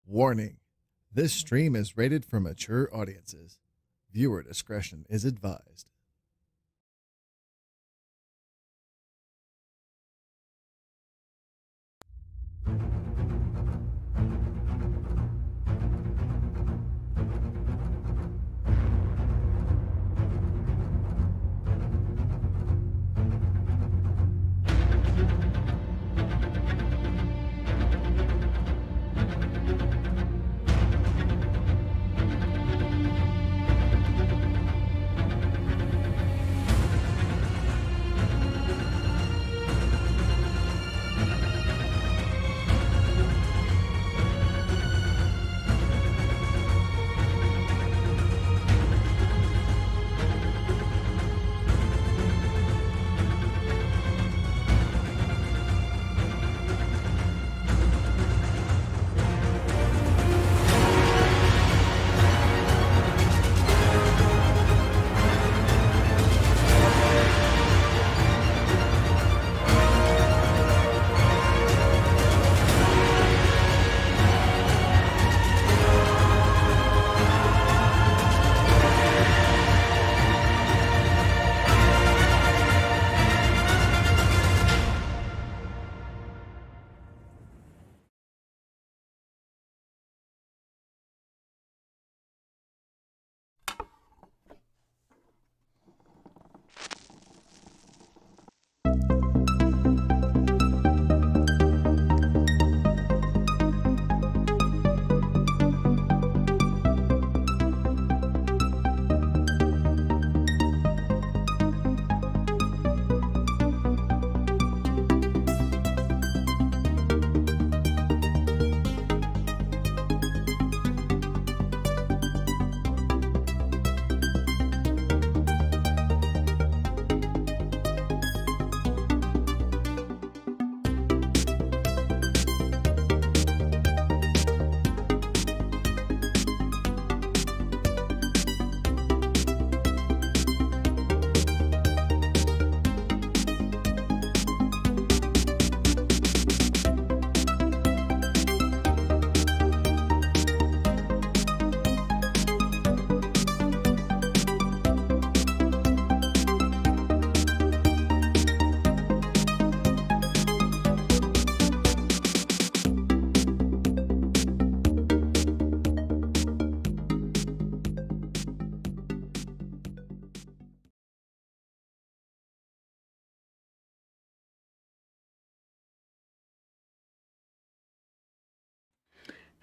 Warning: this stream is rated for mature audiences. Viewer discretion is advised.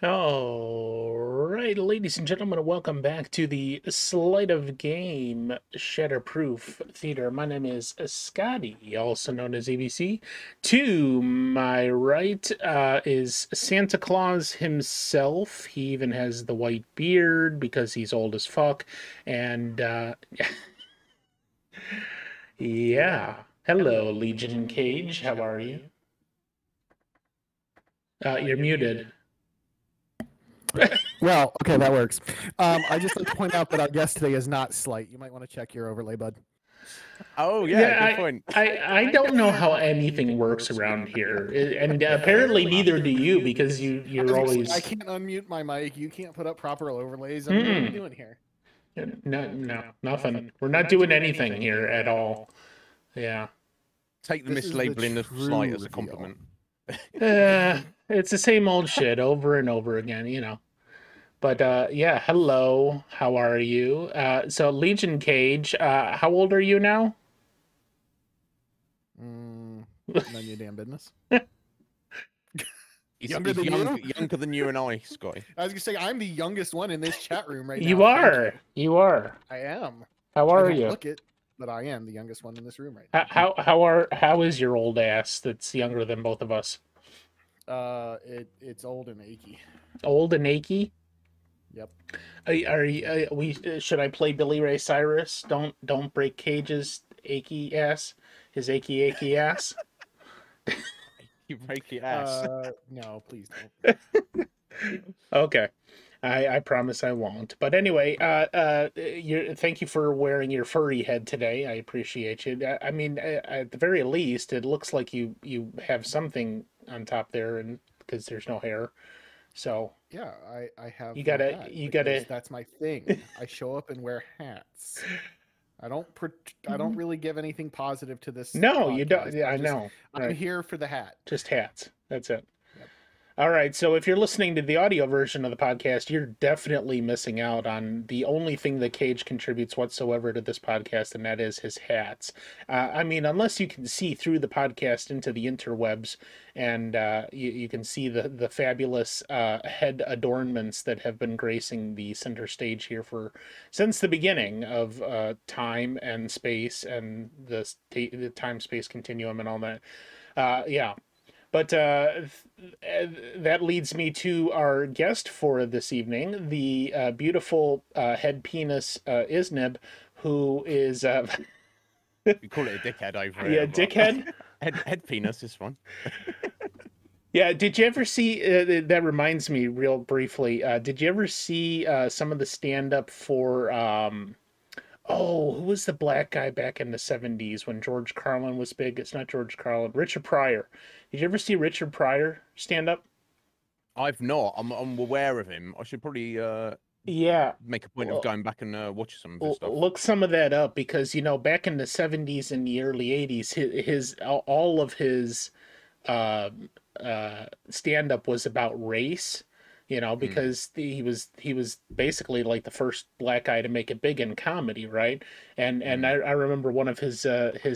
All right, ladies and gentlemen, welcome back to the Sleight of Game Shatterproof Theater. My name is Scotty, also known as ABC. To my right is Santa Claus himself. He even has the white beard because he's old as fuck. And yeah, hello, Legion Cage. How are you? You're muted. Well, okay, that works. I just like to point out that our guest today is not Slight. You might want to check your overlay, bud. Oh, yeah, good point. I don't know how anything works around here, and apparently neither do you, because you're always. I can't unmute my mic. You can't put up proper overlays. I mean, what are we doing here? No, nothing. We're not doing anything here at all. Yeah. Take the mislabeling of Slight as a compliment. It's the same old shit over and over again, you know. But yeah, hello. How are you? So Legion Cage, how old are you now? None of your damn business. He's younger than you and I, Scotty. I was gonna say I'm the youngest one in this chat room right now. You are. You are. I am. How are I don't you? look it, but I am the youngest one in this room right now. How is your old ass that's younger than both of us? It's old and achy. Old and achy? Yep. Should I play Billy Ray Cyrus? Don't break Cage's achy ass. His achy ass. You break your ass. No, please don't. Okay. I promise I won't. But anyway, thank you for wearing your furry head today. I appreciate you. I mean, at the very least, it looks like you have something on top there, and because there's no hair. So Yeah, I have. you no gotta hat you because gotta. that's my thing. I show up and wear hats. I don't really give anything positive to this No, you don't. podcast. Yeah, I know. I'm Right. here for the hat. Just hats. That's it. Yep. All right. So if you're listening to the audio version of the podcast, you're definitely missing out on the only thing that Cage contributes whatsoever to this podcast, and that is his hats. I mean, unless you can see through the podcast into the interwebs, and you can see the fabulous head adornments that have been gracing the center stage here since the beginning of time and space and the time space continuum and all that. Yeah. But that leads me to our guest for this evening, the beautiful head penis Iznib, who is We call it a dickhead over yeah, here. but dickhead. head penis is fun. Yeah, did you ever see? That reminds me, real briefly. Did you ever see some of the stand up for? Oh, who was the black guy back in the 70s when George Carlin was big? It's not George Carlin. Richard Pryor. Did you ever see Richard Pryor stand up? I've not. I'm aware of him. I should probably Yeah. make a point of Well, going back and watch some of his stuff. look some of that up because back in the 70s and the early 80s, his all of his uh, stand up was about race. Because he was basically like the first black guy to make it big in comedy, right? And I remember one of his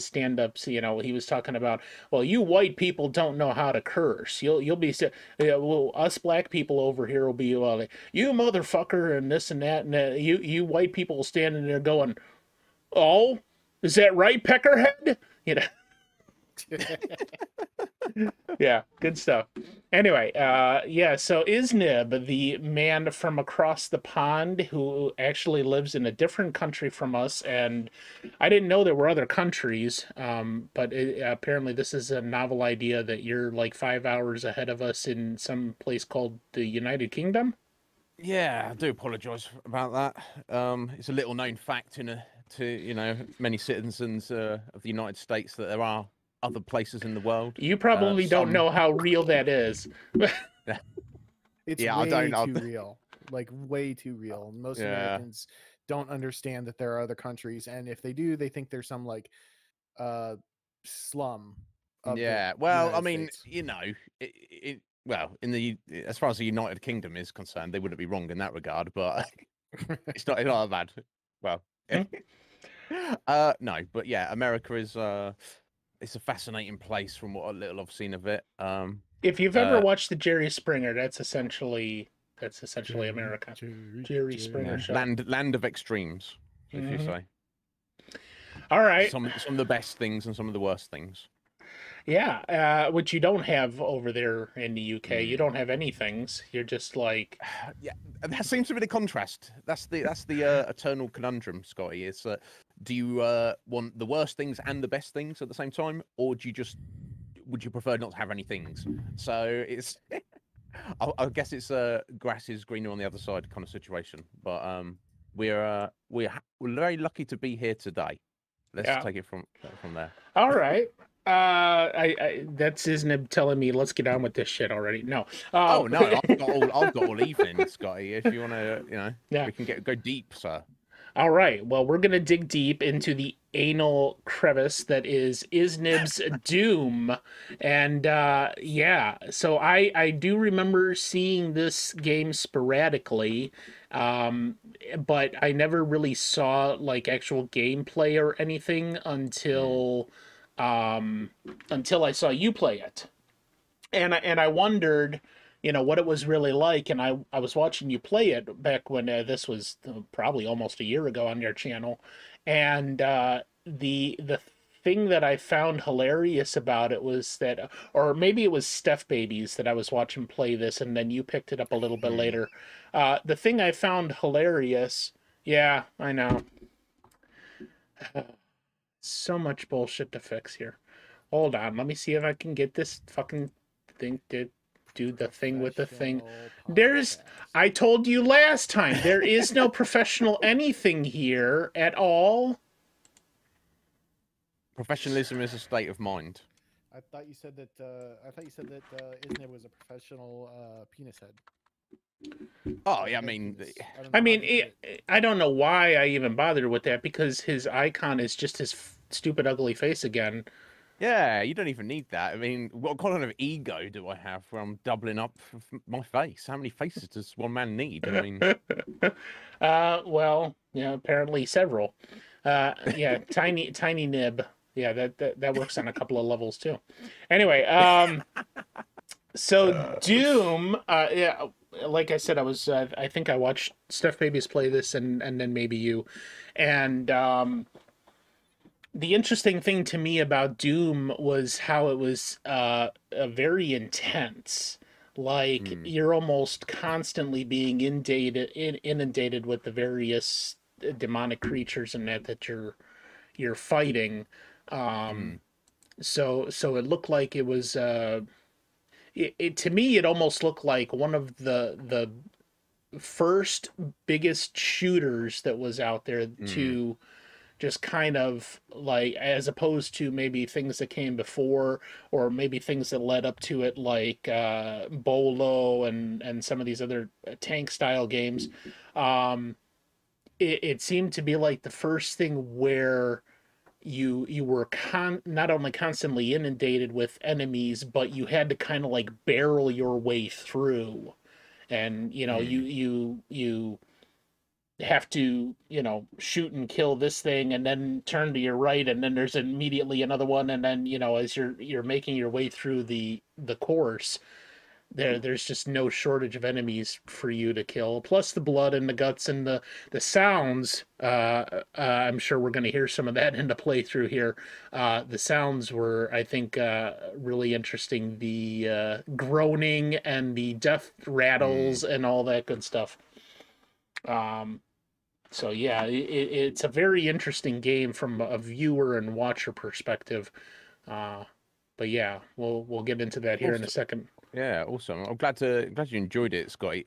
stand-ups, he was talking about, well, you white people don't know how to curse. You'll be well, us black people over here will be like, you motherfucker and this and that, and you white people standing there going, oh, is that right, Peckerhead? Yeah, good stuff. Anyway, yeah, so Iznib, the man from across the pond who actually lives in a different country from us, and I didn't know there were other countries, but apparently this is a novel idea that you're like 5 hours ahead of us in some place called the United Kingdom. Yeah, I do apologise about that. It's a little known fact to many citizens of the United States that there are other places in the world. You probably don't Some know how real that is. It's Yeah, I way don't know. too real. Like way too real. Most Yeah. Americans don't understand that there are other countries, and if they do, they think there's some like slum. Of the Yeah, well, I United mean, States. well, as far as the United Kingdom is concerned, they wouldn't be wrong in that regard, but it's not that bad. Well, no, but yeah, America is it's a fascinating place from what little I've seen of it. If you've ever watched the Jerry Springer, that's essentially America. Jerry Springer show. land of extremes, if you say. All right. Some of the best things and some of the worst things. Yeah, which you don't have over there in the UK. You don't have any things. You're just like, yeah, that seems to be the contrast. That's the eternal conundrum, Scotty. Is do you want the worst things and the best things at the same time, or would you prefer not to have any things? So it's I guess it's grass is greener on the other side kind of situation. But we're very lucky to be here today. Let's take it from there. all right. That's Iznib telling me let's get on with this shit already. No. Oh no, I've got all evening, Scotty. If you want to, we can go deep, sir. All right. Well, we're gonna dig deep into the anal crevice that is Iznib's doom, and yeah. So I do remember seeing this game sporadically, but I never really saw like actual gameplay or anything until I saw you play it, and I wondered, what it was really like, and I was watching you play it back when this was probably almost a year ago on your channel, and the thing that I found hilarious about it was that, or maybe it was Steph Babies that I was watching play this, and then you picked it up a little bit later. The thing I found hilarious, yeah, I know. So much bullshit to fix here. Hold on, let me see if I can get this fucking thing to do the thing with the thing. I told you last time, there is no professional anything here at all. Professionalism is a state of mind. I thought you said that Iznib was a professional penis head. Oh, yeah, I mean, I mean, I don't know why I even bothered with that because his icon is just his stupid, ugly face again. yeah, you don't even need that. I mean, what kind of ego do I have where I'm doubling up my face? How many faces does one man need? I mean, Well, yeah, apparently several. Yeah, tiny nib. Yeah, that works on a couple of levels too. Anyway, so Doom, yeah, like I said, I think I watched Steph Babies play this, and then maybe you, and the interesting thing to me about Doom was how it was very intense. Like you're almost constantly being inundated with the various demonic creatures and that you're fighting. So it looked like it was to me it almost looked like one of the first biggest shooters that was out there to just kind of like, as opposed to maybe things that came before or maybe things that led up to it, like Bolo and some of these other tank style games. It seemed to be like the first thing where you were not only constantly inundated with enemies, but you had to kind of like barrel your way through, and you have to shoot and kill this thing and then turn to your right, and then there's immediately another one, and then as you're making your way through the course, there's just no shortage of enemies for you to kill, plus the blood and the guts and the sounds. I'm sure we're going to hear some of that in the playthrough here. The sounds were, I think, really interesting. The groaning and the death rattles and all that good stuff. So yeah, it's a very interesting game from a viewer and watcher perspective. But yeah, we'll get into that here in a second. yeah, awesome. I'm glad you enjoyed it, Scotty.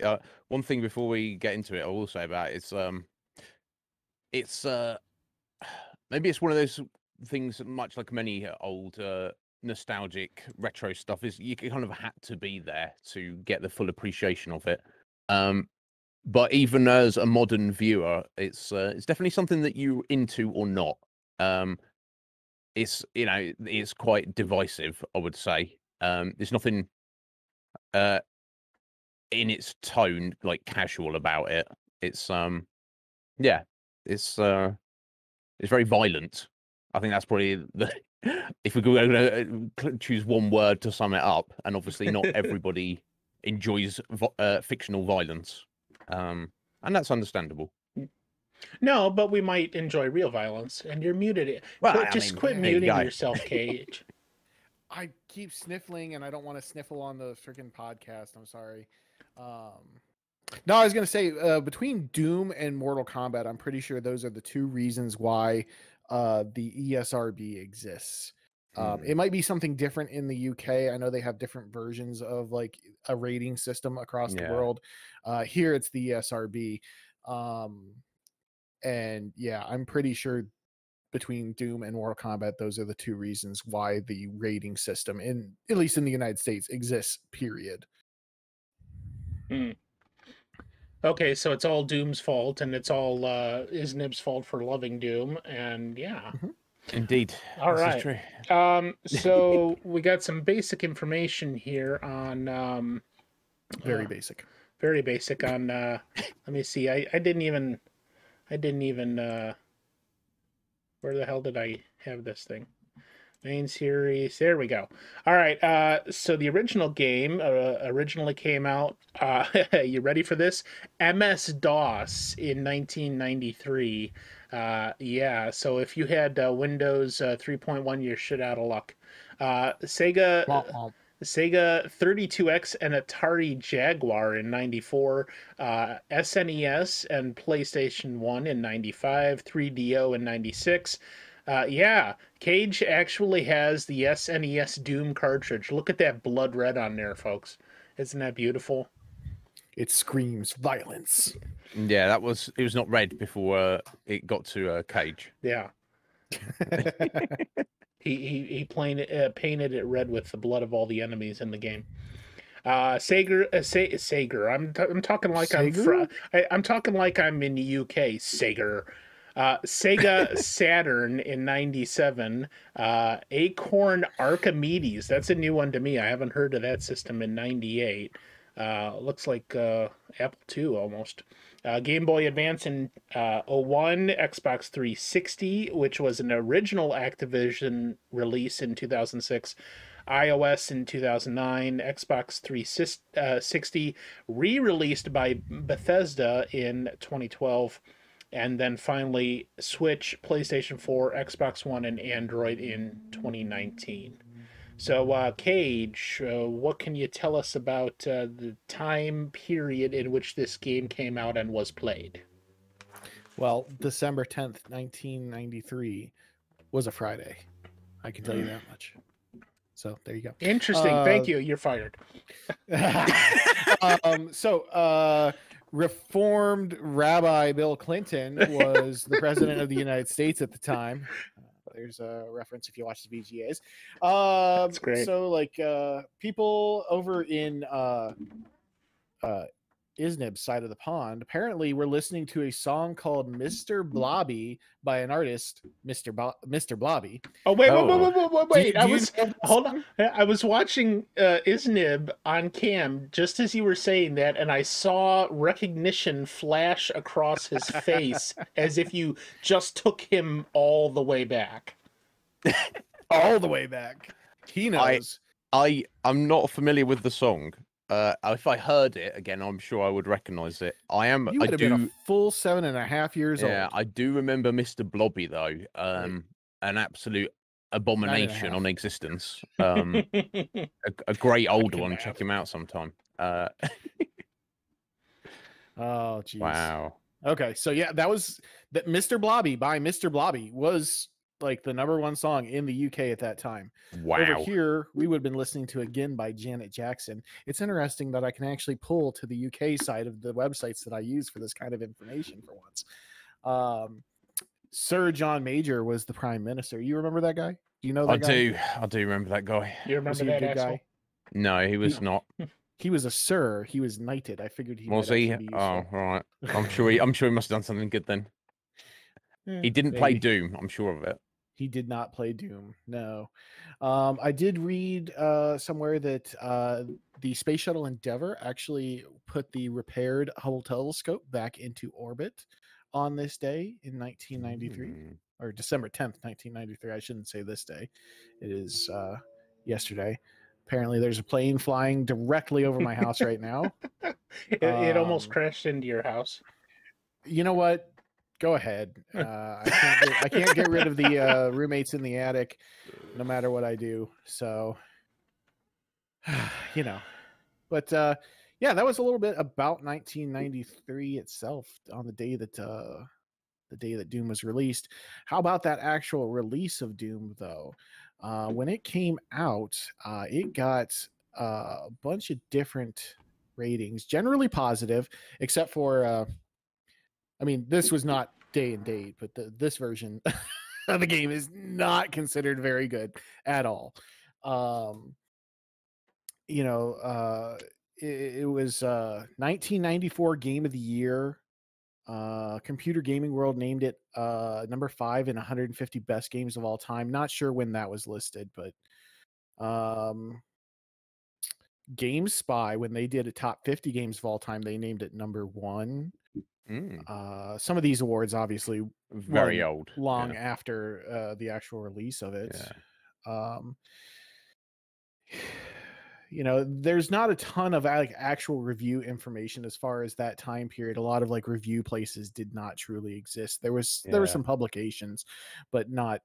One thing before we get into it, I will say about it's maybe it's one of those things, much like many old nostalgic retro stuff, is you kind of had to be there to get the full appreciation of it. But even as a modern viewer, it's definitely something that you're into or not. It's quite divisive, I would say. There's nothing in its tone like casual about it. It's yeah, it's very violent. I think that's probably the if we're going to choose one word to sum it up, and obviously not everybody enjoys fictional violence. And that's understandable. No, but we might enjoy real violence, and you're muted. Well, Quit muting yourself, Cage. I keep sniffling, and I don't want to sniffle on the freaking podcast. I'm sorry. No, I was going to say between Doom and Mortal Kombat, I'm pretty sure those are the two reasons why the ESRB exists. It might be something different in the UK. I know they have different versions of like a rating system across the world. Here it's the ESRB. And yeah, I'm pretty sure between Doom and Mortal Kombat, those are the two reasons why the rating system, at least in the United States, exists, period. Okay, so it's all Doom's fault, and it's all Iznib's fault for loving Doom, and yeah. Indeed. All this right. is true. So we got some basic information here on very basic on let me see. I didn't even where the hell did I have this thing? Main series. There we go. All right. So the original game originally came out. You ready for this? MS-DOS in 1993. Yeah. So if you had Windows 3.1, you're shit out of luck. Sega 32X and Atari Jaguar in 94, SNES and PlayStation 1 in 95, 3DO in 96. Yeah, Cage actually has the SNES Doom cartridge. Look at that blood red on there, folks. Isn't that beautiful? It screams violence. Yeah, it was not red before it got to Cage. Yeah. He painted it red with the blood of all the enemies in the game. Sager, Sager. I'm talking like Sager? I'm talking like I'm in the UK. Sager. Sega Saturn in '97. Acorn Archimedes. That's a new one to me. I haven't heard of that system in '98. Looks like Apple II almost. Game Boy Advance in '01. Xbox 360, which was an original Activision release in 2006. iOS in 2009, Xbox 360 re-released by Bethesda in 2012, and then finally Switch, PlayStation 4, Xbox One, and Android in 2019. So, Cage, what can you tell us about the time period in which this game came out and was played? Well, December 10th, 1993 was a Friday. I can tell you that much. So there you go. Interesting. Thank you. You're fired. Reformed Rabbi Bill Clinton was the president of the United States at the time. There's a reference if you watch the VGAs. That's great. So, like, people over in Iznib's side of the pond apparently were listening to a song called Mr. Blobby by an artist, Mr. Blobby. Oh, wait. Hold on. I was watching Iznib on cam just as you were saying that, and I saw recognition flash across his face as if you just took him all the way back. All the way back. He knows. I'm not familiar with the song. If I heard it again, I'm sure I would recognize it. You would have been a full 7.5 years old. Yeah, I do remember Mr. Blobby though. An absolute abomination on existence. A great old one. Check him out sometime. Oh, geez. Wow. Okay, so yeah, that was that. Mr. Blobby by Mr. Blobby was like the #1 song in the UK at that time. Wow. Over here, we would have been listening to Again by Janet Jackson. It's interesting that I can actually pull to the UK side of the websites that I use for this kind of information for once. Sir John Major was the prime minister. You remember that guy? Do you know that guy? I do remember that guy. You remember that guy? No, he was not. He was a sir. He was knighted. I figured he was he? Oh, right. I'm sure he must have done something good then. He didn't play Doom. I'm sure of it. He did not play Doom. No. I did read somewhere that the Space Shuttle Endeavour actually put the repaired Hubble telescope back into orbit on this day in 1993, or December 10th, 1993. I shouldn't say this day. It is yesterday. Apparently, there's a plane flying directly over my house right now. It almost crashed into your house. You know what? Go ahead. I can't get rid of the roommates in the attic, no matter what I do. So, you know, but yeah, that was a little bit about 1993 itself on the day that Doom was released. How about that actual release of Doom though? When it came out, it got a bunch of different ratings, generally positive, except for. I mean, this was not day and date, but this version of the game is not considered very good at all. It was 1994 Game of the Year. Computer Gaming World named it number 5 in 150 best games of all time. Not sure when that was listed, but GameSpy, when they did a top 50 games of all time, they named it number 1. Some of these awards obviously very old, long after the actual release of it. You know, there's not a ton of like actual review information as far as that time period. A lot of like review places did not truly exist. There were some publications, but not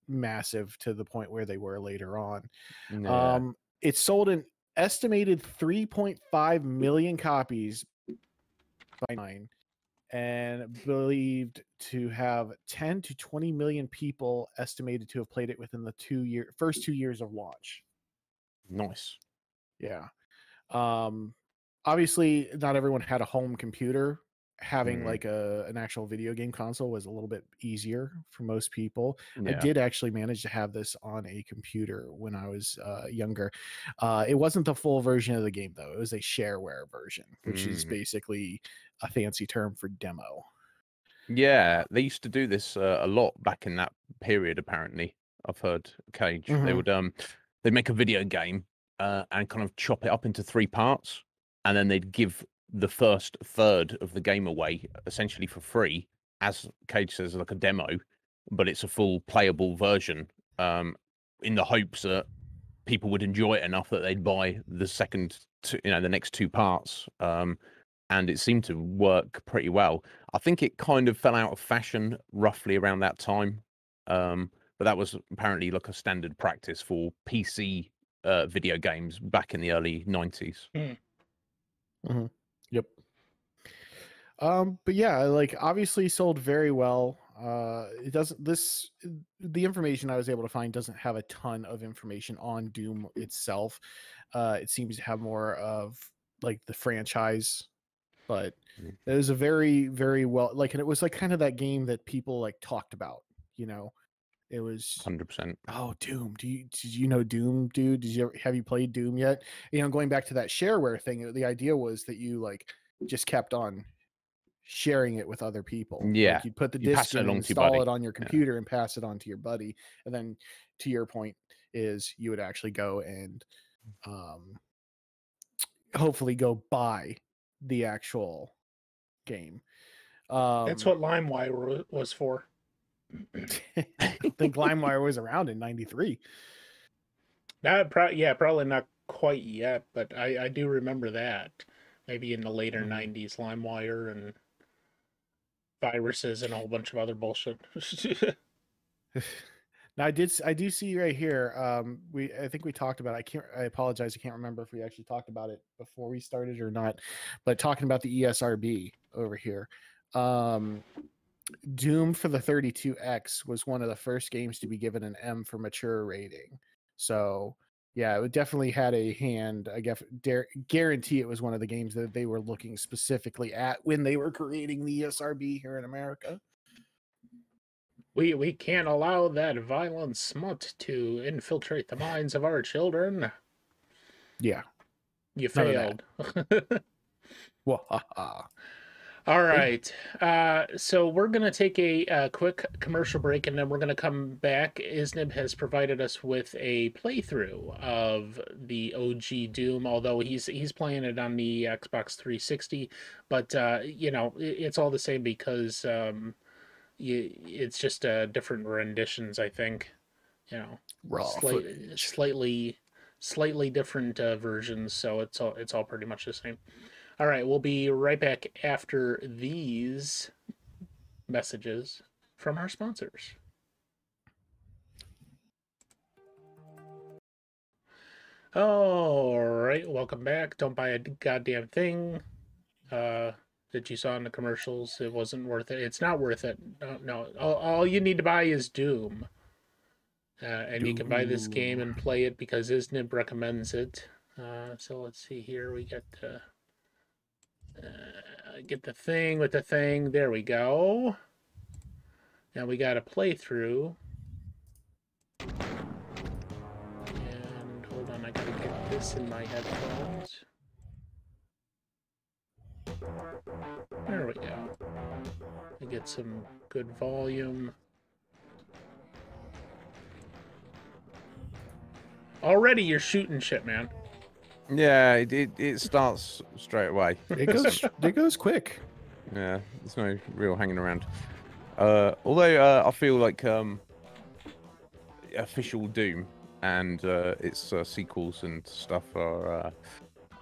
massive to the point where they were later on. It sold an estimated 3.5 million copies by 9, and believed to have 10 to 20 million people estimated to have played it within the first 2 years of launch. Nice. Yeah. Obviously not everyone had a home computer having like an actual video game console was a little bit easier for most people. I Yeah. did actually manage to have this on a computer when I was younger. It wasn't the full version of the game though. It was a shareware version, which is basically a fancy term for demo. Yeah, they used to do this a lot back in that period. Apparently, I've heard Cage. They would they'd make a video game and kind of chop it up into 3 parts, and then they'd give the first third of the game away essentially for free, as Cage says, like a demo, but it's a full playable version. In the hopes that people would enjoy it enough that they'd buy the the next 2 parts. And it seemed to work pretty well. I think it kind of fell out of fashion roughly around that time. But that was apparently like a standard practice for PC video games back in the early 90s. Yep. But yeah, like obviously sold very well. The information I was able to find doesn't have a ton of information on Doom itself. It seems to have more of like the franchise, but it was a very, very well, like, and it was like kind of that game that people like talked about, you know. It was 100%. Oh, Doom. Did you know Doom, dude? Have you played Doom yet? You know, going back to that shareware thing, the idea was that you like just kept on sharing it with other people. Yeah. Like you'd put the You pass disc it in, along to your install buddy. it on your computer and pass it on to your buddy. And then to your point is you would actually go and hopefully go buy the actual game. That's what LimeWire was for. I think LimeWire was around in 93. Probably not quite yet, but I do remember that. Maybe in the later 90s, LimeWire and viruses and a whole bunch of other bullshit. Now I do see right here. I think we talked about it. I apologize. I can't remember if we actually talked about it before we started or not. But talking about the ESRB over here, Doom for the 32X was one of the first games to be given an M for mature rating. So yeah, it definitely had a hand. I guarantee it was one of the games that they were looking specifically at when they were creating the ESRB here in America. We can't allow that violent smut to infiltrate the minds of our children. Yeah. You failed. All right. So we're going to take a quick commercial break, and then we're going to come back. Iznib has provided us with a playthrough of the OG Doom, although he's playing it on the Xbox 360. But, you know, it's all the same because it's just different renditions, I think. You know, slightly different versions, so it's all pretty much the same. All right, we'll be right back after these messages from our sponsors. All right, welcome back. Don't buy a goddamn thing that you saw in the commercials. It wasn't worth it. It's not worth it. No. All you need to buy is Doom. And you can buy this game and play it because Iznib recommends it. So let's see here. We got get the thing with the thing. There we go. Now we got a playthrough. And hold on, I gotta get this in my headphones. There we go. I get some good volume. Already you're shooting shit, man. Yeah, it starts straight away. It goes quick. Yeah, there's no real hanging around. Although I feel like official Doom and its sequels and stuff are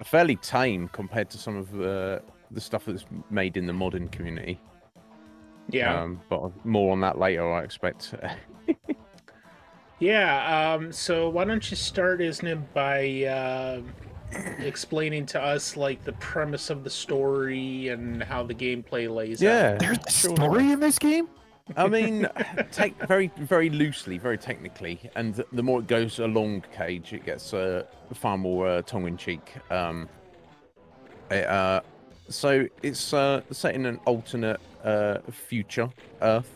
fairly tame compared to some of the stuff that's made in the modern community. Yeah. But more on that later, I expect. Yeah, so why don't you start, Iznib, by explaining to us like the premise of the story and how the gameplay lays out. There's a story in this game? I mean, take very, very loosely, very technically, and the more it goes along, Cage, it gets far more tongue-in-cheek. So it's set in an alternate future Earth,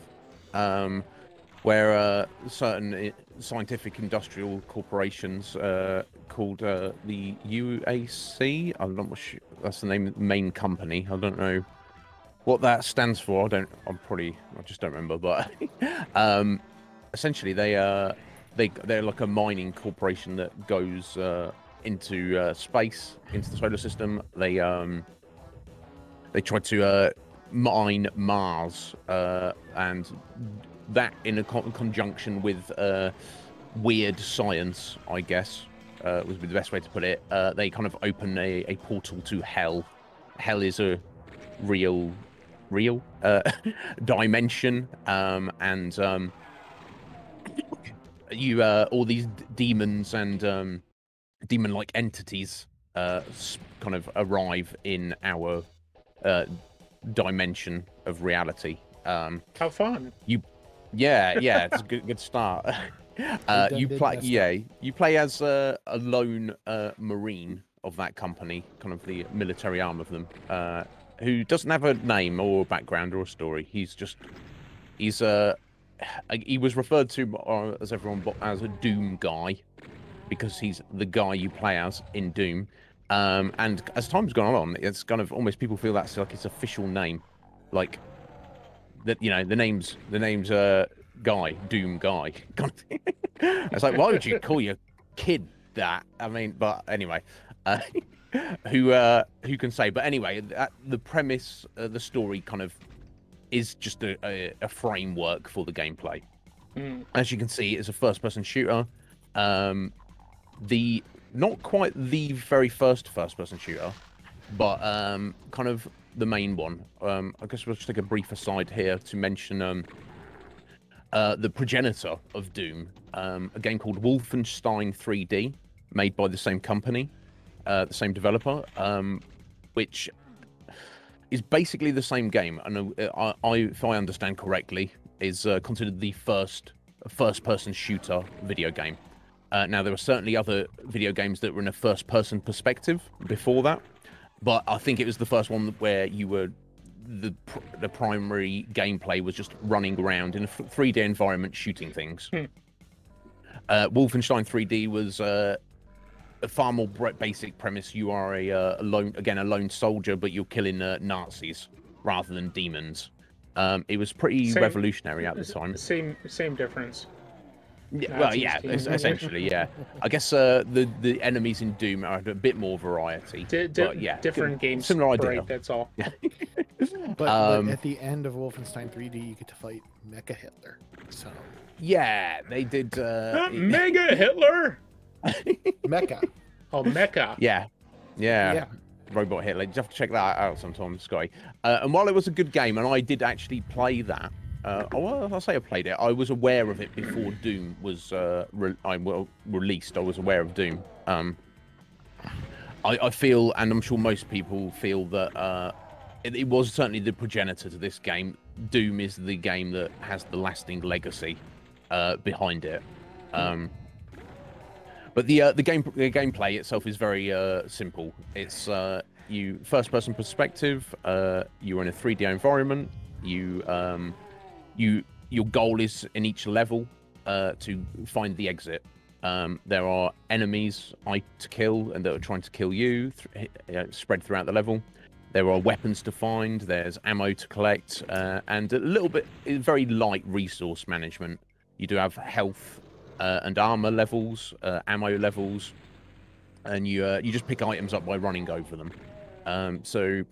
where certain scientific industrial corporations called the UAC. I'm not sure that's the name of the main company. I don't know what that stands for. I just don't remember. But essentially, they're like a mining corporation that goes into space, into the solar system. They try to mine Mars, and that in a conjunction with weird science, I guess, would be the best way to put it. They kind of open a portal to hell. Hell is a real dimension, and you all these demons and demon-like entities kind of arrive in our dimension of reality. How fun! Yeah, it's a good start. You play as a lone marine of that company, kind of the military arm of them, who doesn't have a name or background or a story. He was referred to as a Doom guy, because he's the guy you play as in Doom. And as time's gone on, it's kind of almost people feel that's like his official name, like that. You know, the name's Guy, Doom Guy. It's like, why would you call your kid that? I mean, but anyway, who can say? But anyway, the premise, the story, kind of is just a framework for the gameplay. As you can see, it's a first-person shooter. Not quite the very first-person shooter, but kind of the main one. I guess we'll just take a brief aside here to mention the progenitor of Doom, a game called Wolfenstein 3D, made by the same company, the same developer, which is basically the same game. And if I understand correctly, is considered the first-person shooter video game. Now, there were certainly other video games that were in a first-person perspective before that, but I think it was the first one where you were the primary gameplay was just running around in a 3D environment shooting things. Wolfenstein 3D was a far more basic premise. You are a lone soldier, but you're killing Nazis rather than demons. It was pretty revolutionary at the time. Same difference. Yeah, well, yeah, essentially, yeah. I guess the enemies in Doom are a bit more variety. But yeah, different games. Similar idea. Right, that's all. Yeah. But at the end of Wolfenstein 3D, you get to fight Mecha Hitler. So yeah, they did. Mega Hitler. Mecha. Oh, Mecha. Yeah. Robot Hitler. You have to check that out sometime, Sky. And while it was a good game, and I did actually play that. I'll say I played it. I was aware of it before Doom was released. I was aware of Doom. I feel, and I'm sure most people feel, that it was certainly the progenitor to this game. Doom is the game that has the lasting legacy behind it. But the gameplay itself is very simple. It's you first-person perspective. You're in a 3D environment. Your goal is in each level to find the exit. There are enemies to kill and that are trying to kill you, spread throughout the level. There are weapons to find. There's ammo to collect, and a little bit very light resource management. You do have health and armor levels, ammo levels, and you just pick items up by running over them. So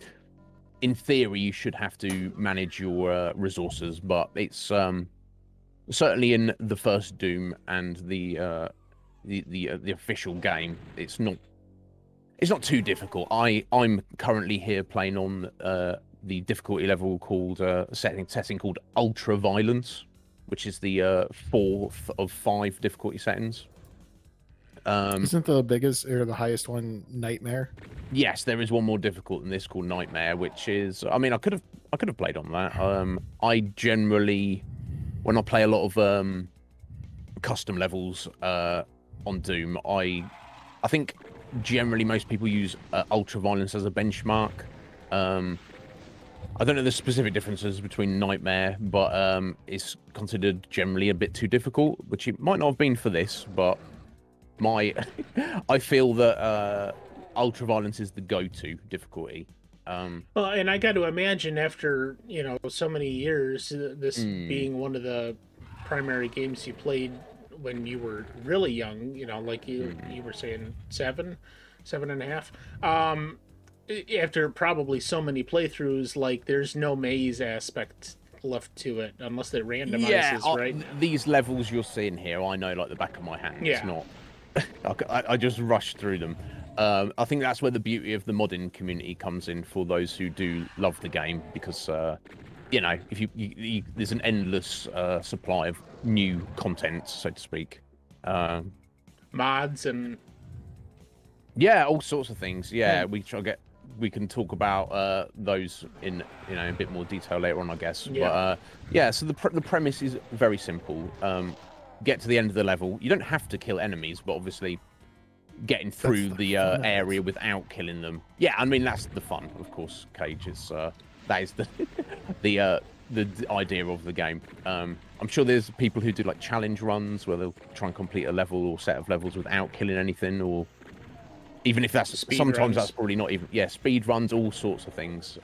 in theory, you should have to manage your resources, but it's certainly in the first Doom and the official game, it's not too difficult. I'm currently here playing on the difficulty level called setting called Ultra Violence, which is the 4th of 5 difficulty settings. Isn't the biggest or the highest one Nightmare? Yes, there is one more difficult than this called Nightmare, which is, I mean, I could have played on that. I generally, when I play a lot of custom levels on Doom, I think generally most people use Ultra Violence as a benchmark. I don't know the specific differences between Nightmare, but it's considered generally a bit too difficult, which it might not have been for this, but I feel that Ultraviolence is the go-to difficulty. Well, and I got to imagine after, so many years, this being one of the primary games you played when you were really young, like you were saying, seven and a half. After probably so many playthroughs, like there's no maze aspect left to it unless it randomizes, right? These levels you're seeing here, I know like the back of my hand. Yeah. It's not. I just rushed through them. I think that's where the beauty of the modding community comes in for those who do love the game, because if you there's an endless supply of new content, so to speak. Mods and all sorts of things. We can talk about those in a bit more detail later on, I guess. Yeah. But so the premise is very simple. Get to the end of the level. You don't have to kill enemies, but obviously getting through the area without killing them. Yeah, I mean that's the fun, of course. Cage is that is the the idea of the game. I'm sure there's people who do like challenge runs where they'll try and complete a level or set of levels without killing anything, or even if that's sometimes that's probably not even speed runs, all sorts of things.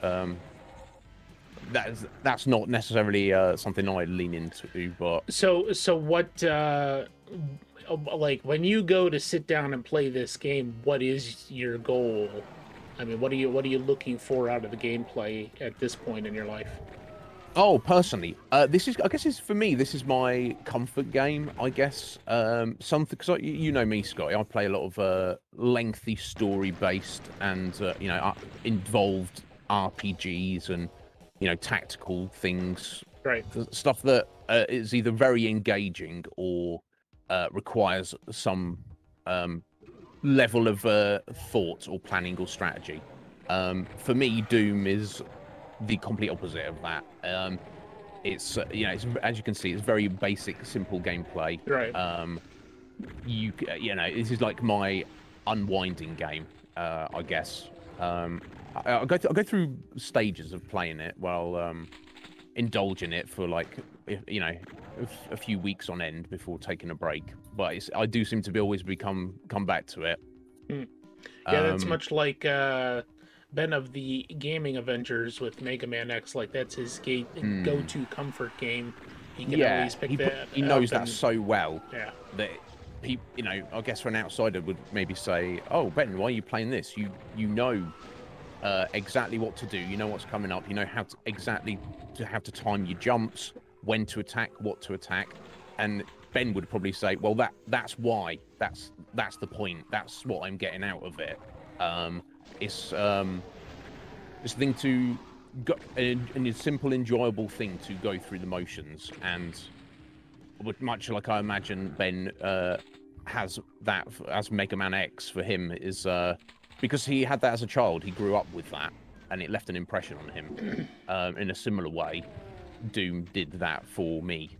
That's not necessarily something I lean into, but so what like when you go to sit down and play this game, what is your goal? I mean, what are you looking for out of the gameplay at this point in your life? Oh, personally, for me, this is my comfort game, I guess. Something, because you know me, Scotty, I play a lot of lengthy story-based and involved RPGs and tactical things, right? Stuff that is either very engaging or requires some level of thought or planning or strategy. For me, Doom is the complete opposite of that. It's it's, as you can see, it's very basic, simple gameplay. Right. This is like my unwinding game, I guess. I go through stages of playing it while indulging it for like a few weeks on end before taking a break. But I do seem to be always come back to it. Yeah, that's much like Ben of the Gaming Avengers with Mega Man X. Like that's his go-to comfort game. He can always pick that. He knows that so well. Yeah. That he, I guess for an outsider would maybe say, "Oh, Ben, why are you playing this? You know exactly what to do. You know what's coming up. You know how to time your jumps, when to attack, what to attack." And Ben would probably say, "Well, that's why. That's the point. That's what I'm getting out of it. It's a thing to go, and a simple, enjoyable thing to go through the motions." And much like I imagine Ben has that as Mega Man X for him is because he had that as a child. He grew up with that, and it left an impression on him. In a similar way, Doom did that for me.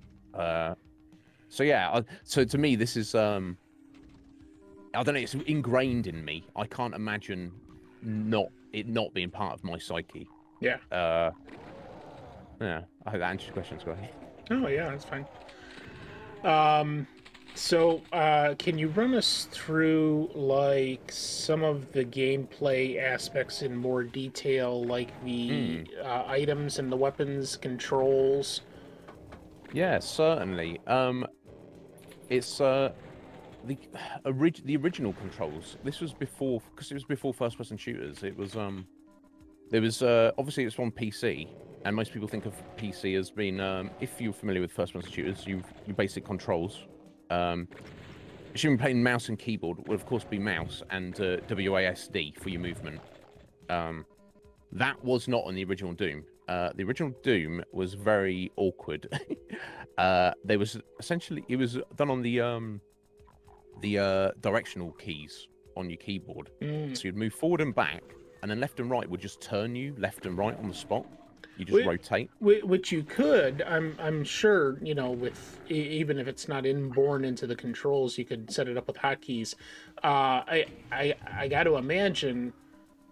So to me, this is I don't know. It's ingrained in me. I can't imagine not being part of my psyche. Yeah. I hope that answers your question, Scotty. Oh yeah, that's fine. So can you run us through like some of the gameplay aspects in more detail, like the items and the weapons controls? Yeah, certainly. It's the original controls. This was before, because it was before first-person shooters. It was there was obviously it's on PC, and most people think of PC as being if you're familiar with first-person shooters, your basic controls. Assuming playing mouse and keyboard would of course be mouse and WASD for your movement. That was not on the original Doom. The original Doom was very awkward. There was essentially it was done on the directional keys on your keyboard. So you'd move forward and back, and then left and right would just turn you left and right on the spot. You just rotate. Which you could, I'm sure, with even if it's not inborn into the controls, you could set it up with hotkeys. I got to imagine,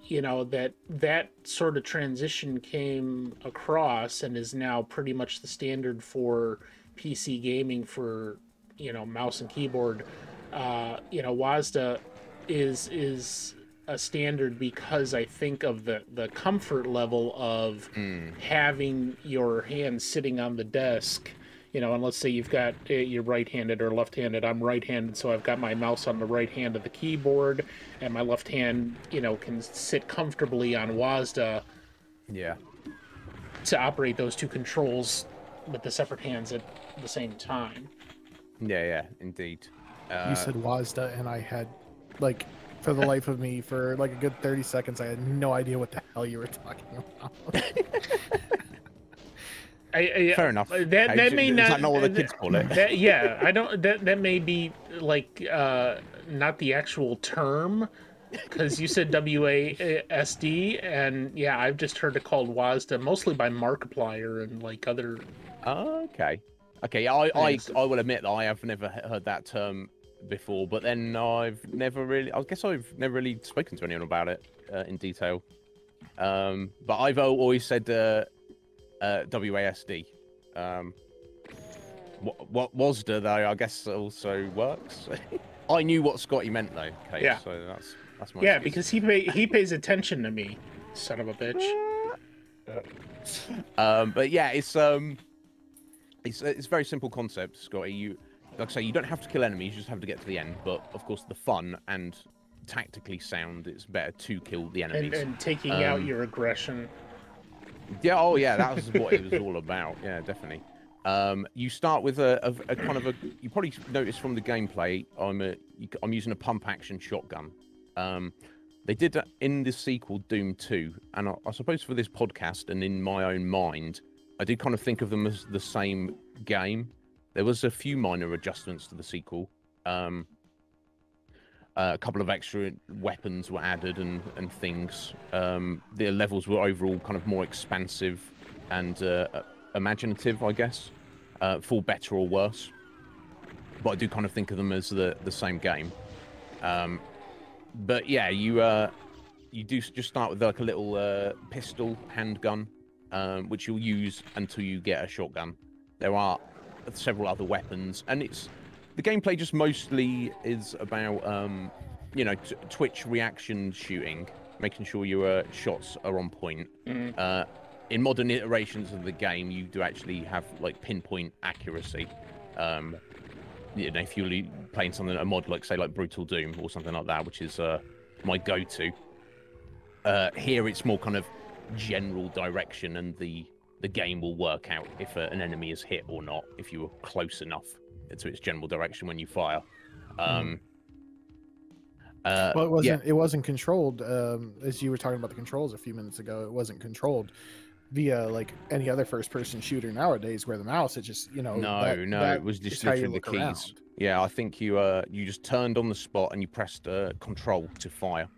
you know, that sort of transition came across and is now pretty much the standard for PC gaming for, you know, mouse and keyboard. You know, WASD is a standard because I think of the comfort level of having your hand sitting on the desk. You know, and let's say you've got you're right-handed or left-handed. I'm right-handed, so I've got my mouse on the right hand of the keyboard, and my left hand, you know, can sit comfortably on WASD Yeah. to operate those two controls with the separate hands at the same time. Yeah, indeed. You said WASD, and I had, like, for the life of me, for like a good 30 seconds, I had no idea what the hell you were talking about. Fair enough. That may not. Is that not what the kids call it? Yeah, I don't. That may be like not the actual term, because you said WASD, and yeah, I've just heard it called WASD, mostly by Markiplier and like other. Okay. I will admit that I have never heard that term before, but then I guess I've never really spoken to anyone about it in detail. But I've always said WASD. What WASD though, I guess also works. I knew what Scotty meant though, Kate, Yeah. so that's my Yeah, excuse. because he pays attention to me, son of a bitch. But yeah, it's a very simple concept, Scotty. You, like I say, you don't have to kill enemies; you just have to get to the end. But of course, the fun and tactically sound, it's better to kill the enemies. And taking out your aggression. Yeah, oh yeah, that was what it was all about. Yeah, definitely. You start with a kind of a. You probably noticed from the gameplay, I'm using a pump action shotgun. They did that in the sequel Doom 2, and I suppose for this podcast and in my own mind, I did kind of think of them as the same game. There was a few minor adjustments to the sequel. A couple of extra weapons were added and things. The levels were overall kind of more expansive and imaginative, I guess, for better or worse. But I do kind of think of them as the same game. But yeah, you do just start with like a little pistol handgun, which you'll use until you get a shotgun. There are several other weapons, and the gameplay just mostly is about twitch reaction shooting, making sure your shots are on point. In modern iterations of the game, you do actually have like pinpoint accuracy. If you're playing something, a mod like say like Brutal Doom or something like that, which is my go-to. Here it's more kind of general direction, and the game will work out if an enemy is hit or not if you were close enough to its general direction when you fire. Well, it wasn't controlled, as you were talking about the controls a few minutes ago. It wasn't controlled via like any other first-person shooter nowadays, where the mouse, it just it was just literally the keys. Around. Yeah, I think you just turned on the spot and you pressed control to fire.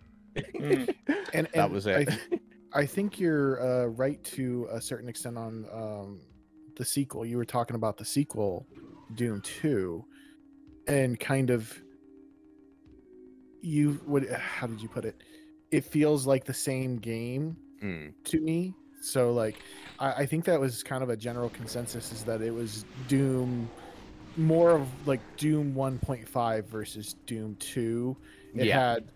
and that was it. I think you're right to a certain extent on the sequel. You were talking about the sequel, Doom 2, and kind of how did you put it? It feels like the same game to me. So like, I think that was kind of a general consensus, is that it was Doom, more of like Doom 1.5 versus Doom 2. It had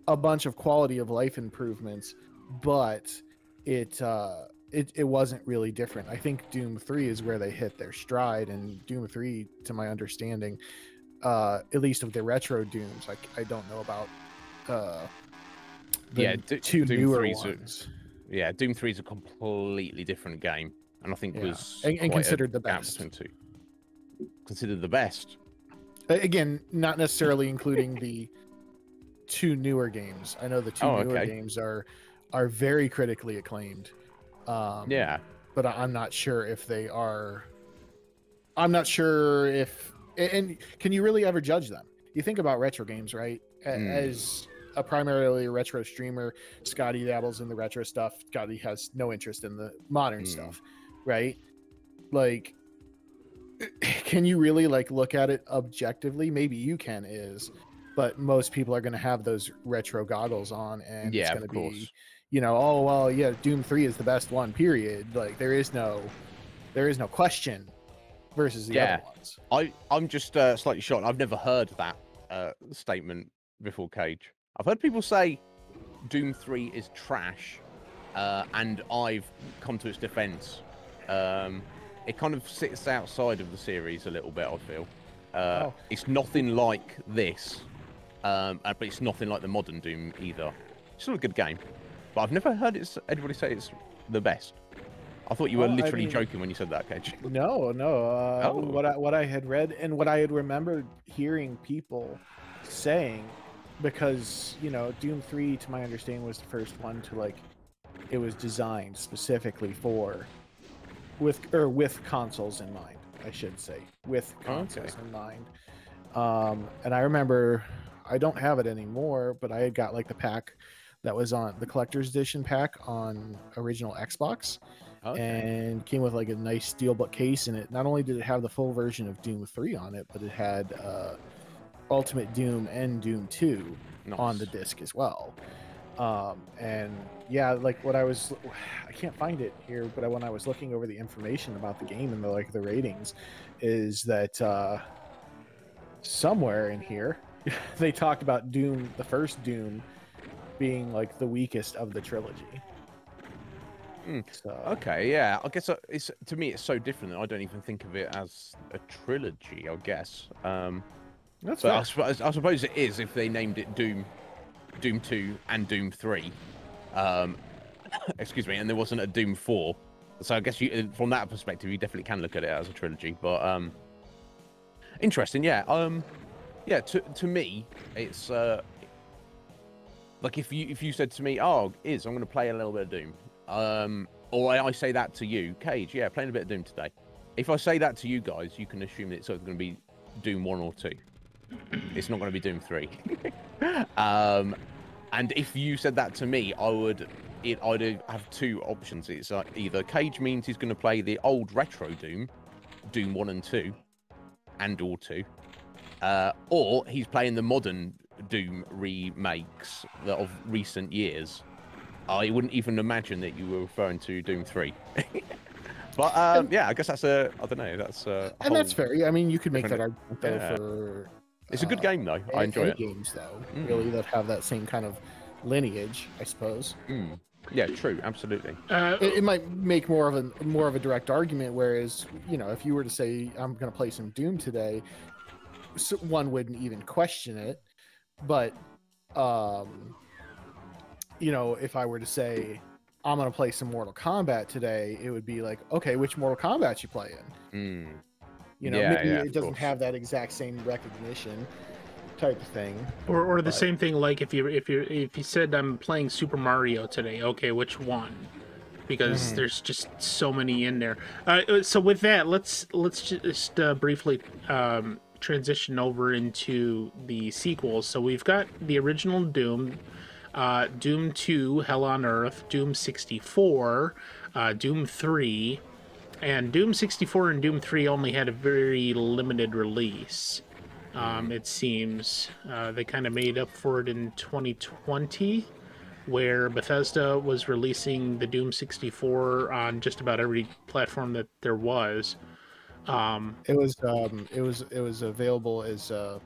a bunch of quality of life improvements, but it wasn't really different. I think Doom 3 is where they hit their stride, and Doom 3, to my understanding, at least of the retro Dooms, I don't know about the two Doom newer 3's ones. Doom 3 is a completely different game, and I think was and considered the best. Considered the best. Again, not necessarily including the two newer games. I know the two newer games are very critically acclaimed. But I'm not sure if they are. I'm not sure if. And can you really ever judge them? You think about retro games, right? As a primarily retro streamer, Scotty dabbles in the retro stuff. Scotty has no interest in the modern stuff, right? Like, can you really like look at it objectively? Maybe you can. but most people are going to have those retro goggles on, and Yeah, it's of going to course. be, you know, oh well, yeah, Doom 3 is the best one, period. Like there is no question versus the Yeah. other ones. I'm just slightly shocked. I've never heard that statement before, Cage. I've heard people say Doom 3 is trash, and I've come to its defense. It kind of sits outside of the series a little bit, I feel. It's nothing like this, but it's nothing like the modern Doom either. It's still a good game, but I've never heard anybody say it's the best. I thought you were Well, I literally mean- joking when you said that, Cage. No. Oh. What I had read and what I had remembered hearing people saying, because you know, Doom 3, to my understanding, was the first one to like, it was designed specifically for with consoles in mind, I should say, with consoles in mind. And I remember, I don't have it anymore, but I had got like the pack that was on the collector's edition pack on original Xbox. And came with like a nice steelbook case, and it not only did it have the full version of Doom 3 on it, but it had Ultimate Doom and Doom 2 on the disc as well. And yeah, like I can't find it here, but when I was looking over the information about the game and the ratings, is that somewhere in here they talked about Doom, the first Doom, being like the weakest of the trilogy. So, Okay, yeah. I guess it's, to me, it's so different that I don't even think of it as a trilogy, I guess. that's But fair. I suppose it is if they named it Doom 2 and Doom 3. Excuse me, and there wasn't a Doom 4. So I guess you, from that perspective, you definitely can look at it as a trilogy. But interesting, yeah. Yeah. To me, it's like if you said to me, "Oh, I'm going to play a little bit of Doom," or I say that to you, Cage, yeah, playing a bit of Doom today. If I say that to you guys, you can assume that it's going to be Doom 1 or 2. It's not going to be Doom 3. And if you said that to me, I'd have two options. It's either Cage means he's going to play the old retro Doom 1 and 2, or 2, or he's playing the modern Doom remakes of recent years. I wouldn't even imagine that you were referring to Doom 3. But yeah, I guess that's I don't know. That's and that's fair. I mean, you could make that different- argument though for. It's a good game though. I enjoy any it. games though, really, that have that same kind of lineage, I suppose. Yeah, true, absolutely. It might make more of a direct argument. Whereas, you know, if you were to say I'm going to play some Doom today, one wouldn't even question it. But, you know, if I were to say I'm going to play some Mortal Kombat today, it would be like, okay, which Mortal Kombat you playing? You know, Yeah, maybe yeah, it of doesn't course. have that exact same recognition type of thing. Or the same thing, like if you said I'm playing Super Mario today, okay, which one? Because there's just so many in there. So with that, let's just briefly transition over into the sequels. So we've got the original Doom, Doom 2, Hell on Earth, Doom 64, Doom 3, and Doom 64 and Doom 3 only had a very limited release. It seems they kind of made up for it in 2020, where Bethesda was releasing the Doom 64 on just about every platform that there was. It was available as a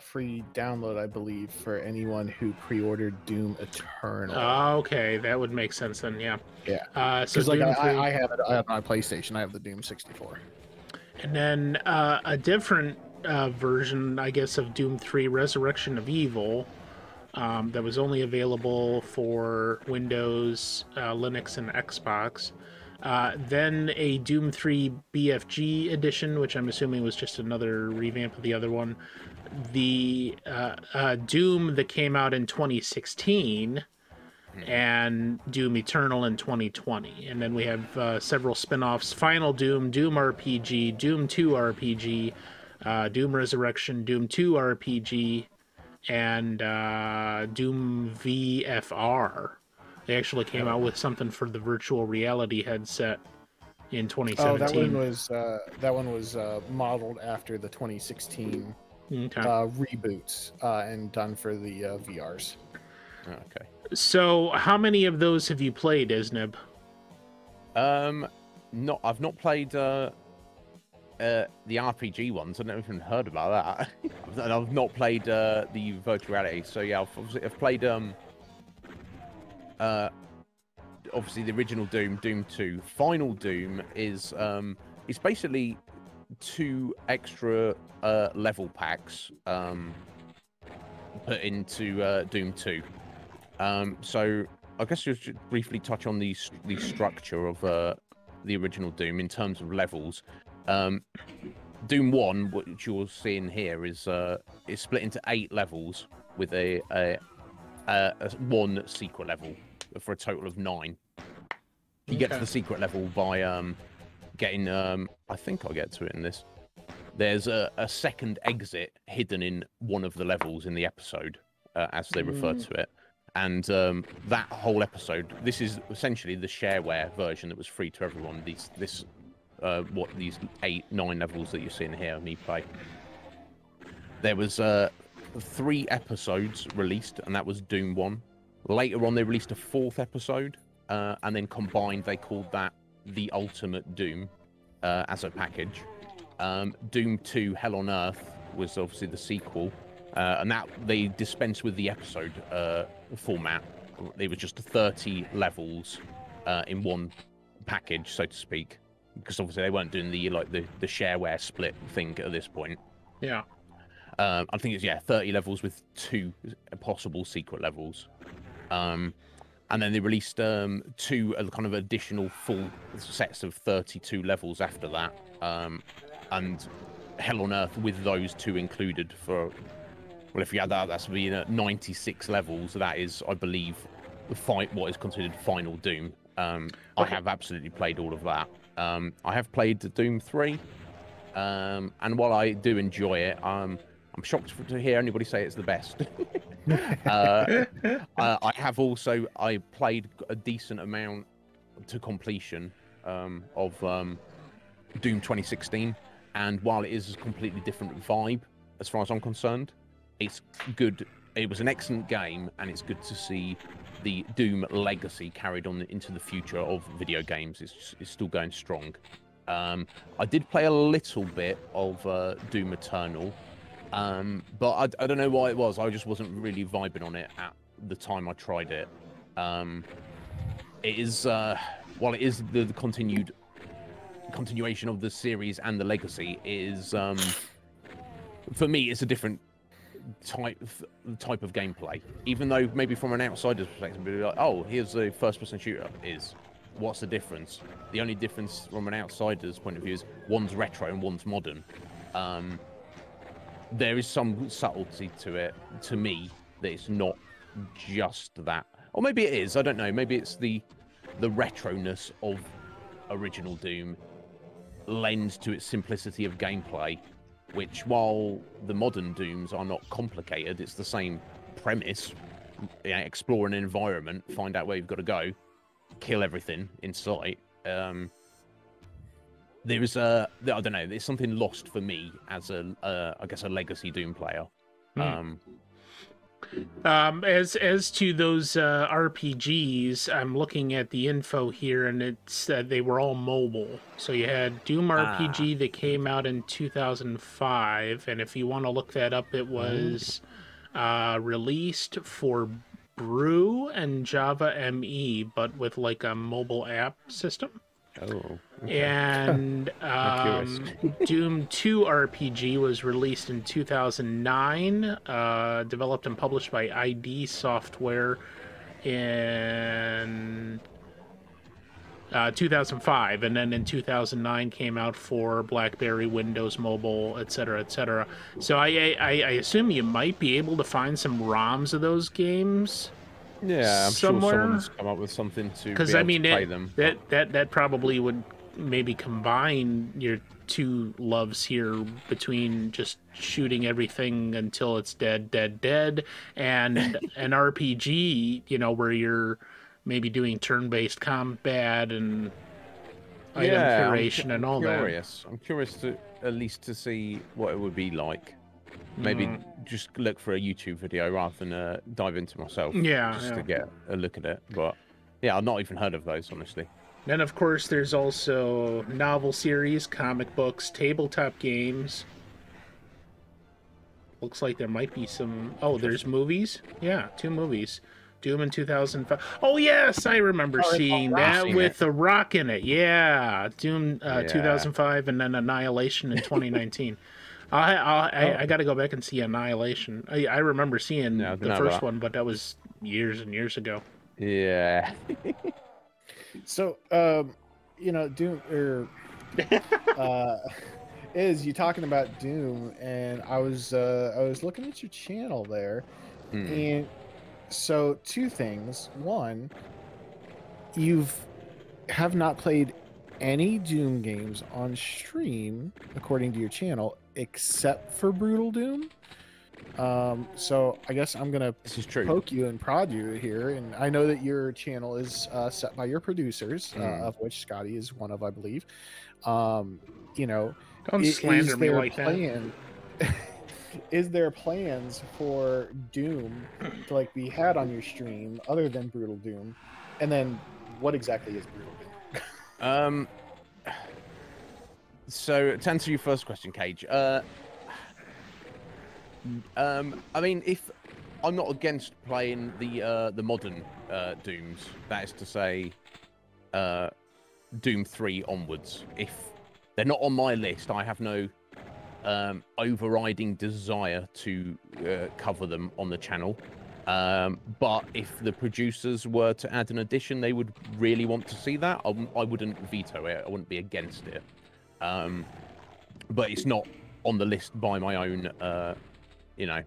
free download, I believe, for anyone who pre-ordered Doom Eternal. Okay, that would make sense then. Yeah. Yeah. So Because like Doom 3, I have it on my PlayStation. I have the Doom 64. and then a different version, I guess, of Doom 3: Resurrection of Evil. That was only available for Windows, Linux, and Xbox. Then a Doom 3 BFG edition, which I'm assuming was just another revamp of the other one. The Doom that came out in 2016, and Doom Eternal in 2020. And then we have several spin-offs: Final Doom, Doom RPG, Doom 2 RPG, Doom Resurrection, Doom 2 RPG, and Doom VFR. They actually came out with something for the virtual reality headset in 2017. Oh, that one was modeled after the 2016 Okay. reboots and done for the VRs. Okay. So, how many of those have you played, Iznib? I've not played the RPG ones. I've never even heard about that. And I've not played the virtual reality. So yeah, I've played obviously the original Doom 2. Final Doom is it's basically 2 extra level packs put into Doom 2. So I guess you should briefly touch on the structure of the original Doom in terms of levels. Doom 1, which you're seeing here, is split into 8 levels with a 1 secret level for a total of 9. You get to the secret level by getting I think I'll get to it in this. There's a second exit hidden in one of the levels in the episode, as they refer to it. And that whole episode, this is essentially the shareware version that was free to everyone. These 8-9 levels that you're seeing here, me play. There was 3 episodes released, and that was Doom 1. Later on, they released a 4th episode, and then combined, they called that the Ultimate Doom as a package. Doom 2 Hell on Earth was obviously the sequel, and that they dispensed with the episode format. They were just 30 levels in one package, so to speak, because obviously they weren't doing the shareware split thing at this point. Yeah. I think it's 30 levels with 2 possible secret levels. And then they released 2 kind of additional full sets of 32 levels after that. And Hell on Earth with those 2 included for, well, if you add that, that's being 96 levels. That is, I believe, what is considered Final Doom. I have absolutely played all of that. I have played Doom 3, and while I do enjoy it, I'm shocked to hear anybody say it's the best. I have also played a decent amount to completion of Doom 2016, and while it is a completely different vibe as far as I'm concerned, it's good. It was an excellent game, and it's good to see the Doom legacy carried on into the future of video games. It's still going strong. I did play a little bit of Doom Eternal, but I don't know why it was. I just wasn't really vibing on it at the time I tried it. It is while it is the continuation of the series and the legacy, is for me it's a different type of gameplay. Even though maybe from an outsider's perspective, be like, oh, here's a first-person shooter. What's the difference? The only difference from an outsider's point of view is one's retro and one's modern. There is some subtlety to it, to me, that it's not just that. Or maybe it is, I don't know. Maybe it's the retroness of original Doom lends to its simplicity of gameplay, which, while the modern Dooms are not complicated, it's the same premise. Explore an environment, find out where you've got to go, kill everything in sight. There is I don't know, there's something lost for me as I guess a legacy Doom player. As to those RPGs, I'm looking at the info here, and it's they were all mobile. So you had Doom RPG that came out in 2005, and if you want to look that up, it was released for Brew and Java ME, but with like a mobile app system. Oh. Okay. And Doom 2 RPG was released in 2009, developed and published by ID Software in 2005, and then in 2009 came out for BlackBerry, Windows Mobile, etc., etc. So I assume you might be able to find some ROMs of those games. Yeah, I'm somewhere. sure someone's come up with something to Because be able to play them. That probably would maybe combine your two loves here between just shooting everything until it's dead, and an RPG, where you're maybe doing turn-based combat and item curation and all that. I'm curious to at least to see what it would be like. maybe just look for a YouTube video rather than dive into myself. Yeah, to get a look at it. But yeah, I've not even heard of those, honestly. Then, of course, there's also novel series, comic books, tabletop games. Looks like there might be some... Oh, there's movies? Yeah, 2 movies. Doom in 2005. Oh, yes, I remember seeing that with The Rock in it. Yeah, Doom 2005 and then Annihilation in 2019. I got to go back and see Annihilation. I remember seeing the first one, but that was years and years ago. Yeah. So, you know, Doom is you talking about Doom, and I was looking at your channel there, and so 2 things. One, have not played any Doom games on stream, according to your channel, except for Brutal Doom. So I guess I'm gonna poke you and prod you here, and I know that your channel is set by your producers, of which Scotty is one of, I believe. You know, don't slander me like that. Is there plans for Doom to like be had on your stream other than Brutal Doom? And then, what exactly is Brutal Doom? So to answer your first question, Cage. I mean, if I'm not against playing the modern Dooms, that is to say, Doom 3 onwards. If they're not on my list, I have no overriding desire to cover them on the channel. But if the producers were to add an addition, they would really want to see that. I wouldn't veto it. I wouldn't be against it. But it's not on the list by my own. You know,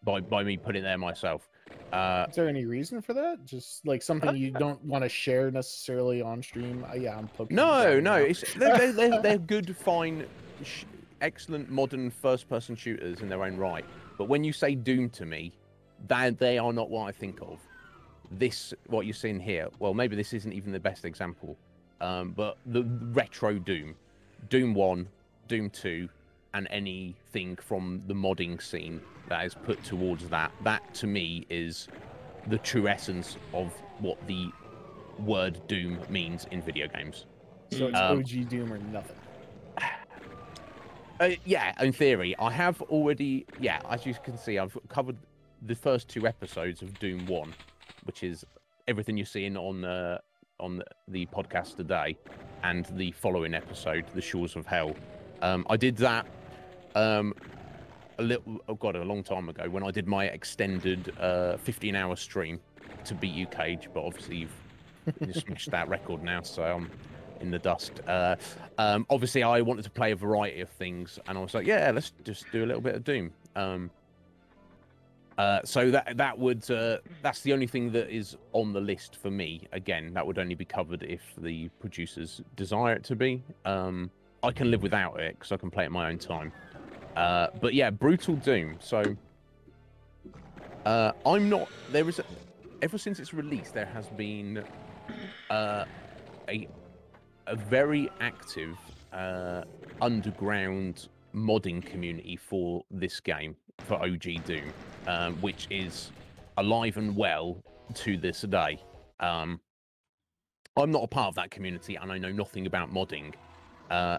by me putting it there myself. Is there any reason for that? Just like something you don't want to share necessarily on stream? Yeah, I'm poking. No. They're good, fine, excellent modern first-person shooters in their own right. But when you say Doom to me, they are not what I think of. This, what you're seeing here, well, maybe this isn't even the best example, but the retro Doom, Doom 1, Doom 2, and anything from the modding scene that is put towards that to me is the true essence of what the word Doom means in video games. So it's OG Doom or nothing. Yeah, in theory. I have already, as you can see, I've covered the first 2 episodes of Doom 1, which is everything you're seeing on the podcast today, and the following episode, The Shores of Hell. I did that a long time ago when I did my extended 15-hour stream to beat you, Cage, but obviously you've smashed that record now, so I'm in the dust. Obviously I wanted to play a variety of things, and I was like, yeah, let's just do a little bit of Doom. So that's the only thing that is on the list for me. Again, that would only be covered if the producers desire it to be. I can live without it because I can play it at my own time. But yeah, Brutal Doom. So ever since its release, there has been a very active underground modding community for this game, for OG Doom, which is alive and well to this day. I'm not a part of that community, and I know nothing about modding.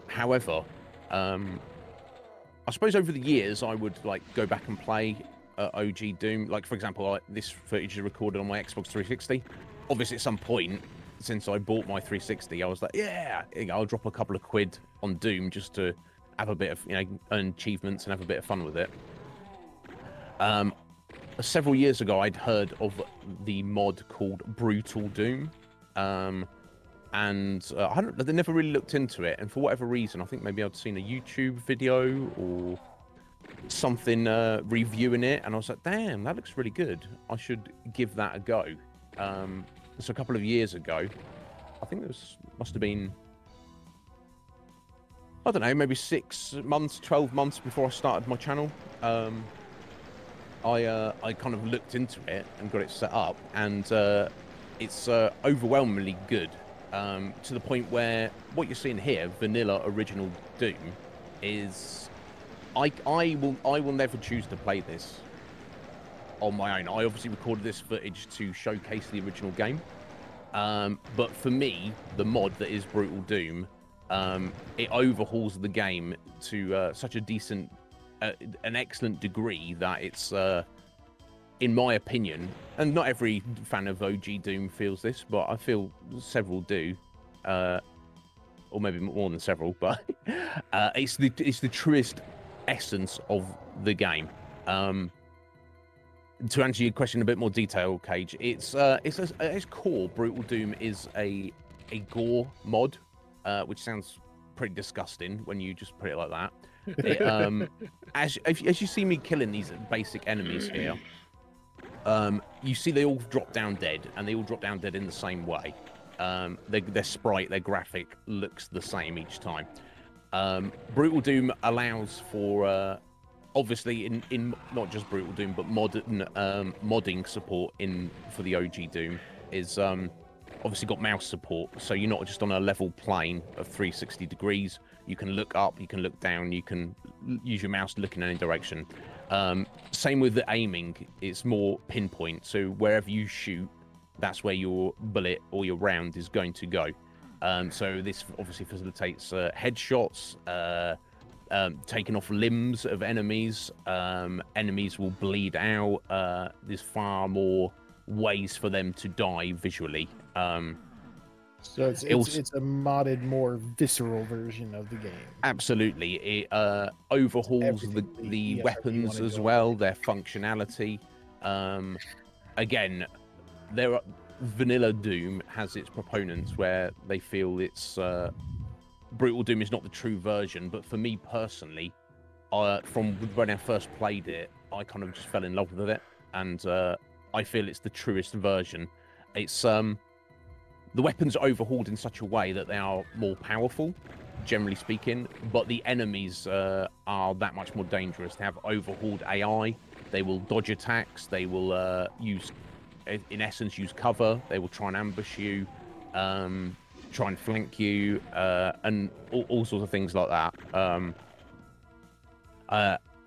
However, I suppose over the years I would like go back and play OG Doom. Like, for example, this footage is recorded on my Xbox 360. Obviously, at some point since I bought my 360, I was like, yeah, I'll drop a couple of quid on Doom just to have a bit of, earn achievements and have a bit of fun with it. Several years ago, I'd heard of the mod called Brutal Doom. And I never really looked into it, and for whatever reason, I think maybe I'd seen a YouTube video or something reviewing it, and I was like, damn, that looks really good. I should give that a go. So a couple of years ago, I think must have been, I don't know, maybe 6 months, 12 months before I started my channel. I kind of looked into it and got it set up, and it's overwhelmingly good. To the point where what you're seeing here, vanilla original Doom, is I will never choose to play this on my own. I obviously recorded this footage to showcase the original game. But for me, the mod that is Brutal Doom, it overhauls the game to such a decent, an excellent degree that it's, in my opinion, and not every fan of OG Doom feels this, but I feel several do, or maybe more than several. But it's the truest essence of the game. To answer your question in a bit more detail, Cage, it's at its core, Brutal Doom is a gore mod, which sounds pretty disgusting when you just put it like that. It, as you see me killing these basic enemies here, you see they all drop down dead, and they all drop down dead in the same way. Their sprite, their graphic looks the same each time. Brutal Doom allows for obviously in not just Brutal Doom, but modern modding support for the OG Doom is obviously got mouse support, so you're not just on a level plane of 360 degrees. You can look up, you can look down, you can use your mouse to look in any direction. Same with the aiming, it's more pinpoint, so wherever you shoot, that's where your bullet or your round is going to go. So this obviously facilitates headshots, taking off limbs of enemies. Enemies will bleed out. There's far more ways for them to die visually. So it's a modded, more visceral version of the game. Absolutely. It overhauls the weapons as well, their functionality. Again, Vanilla Doom has its proponents where they feel it's Brutal Doom is not the true version, but for me personally, from when I first played it, I kind of just fell in love with it, and I feel it's the truest version. It's the weapons are overhauled in such a way that they are more powerful, generally speaking, but the enemies are that much more dangerous. They have overhauled AI. They will dodge attacks. They will in essence, use cover. They will try and ambush you, try and flank you, and all sorts of things like that.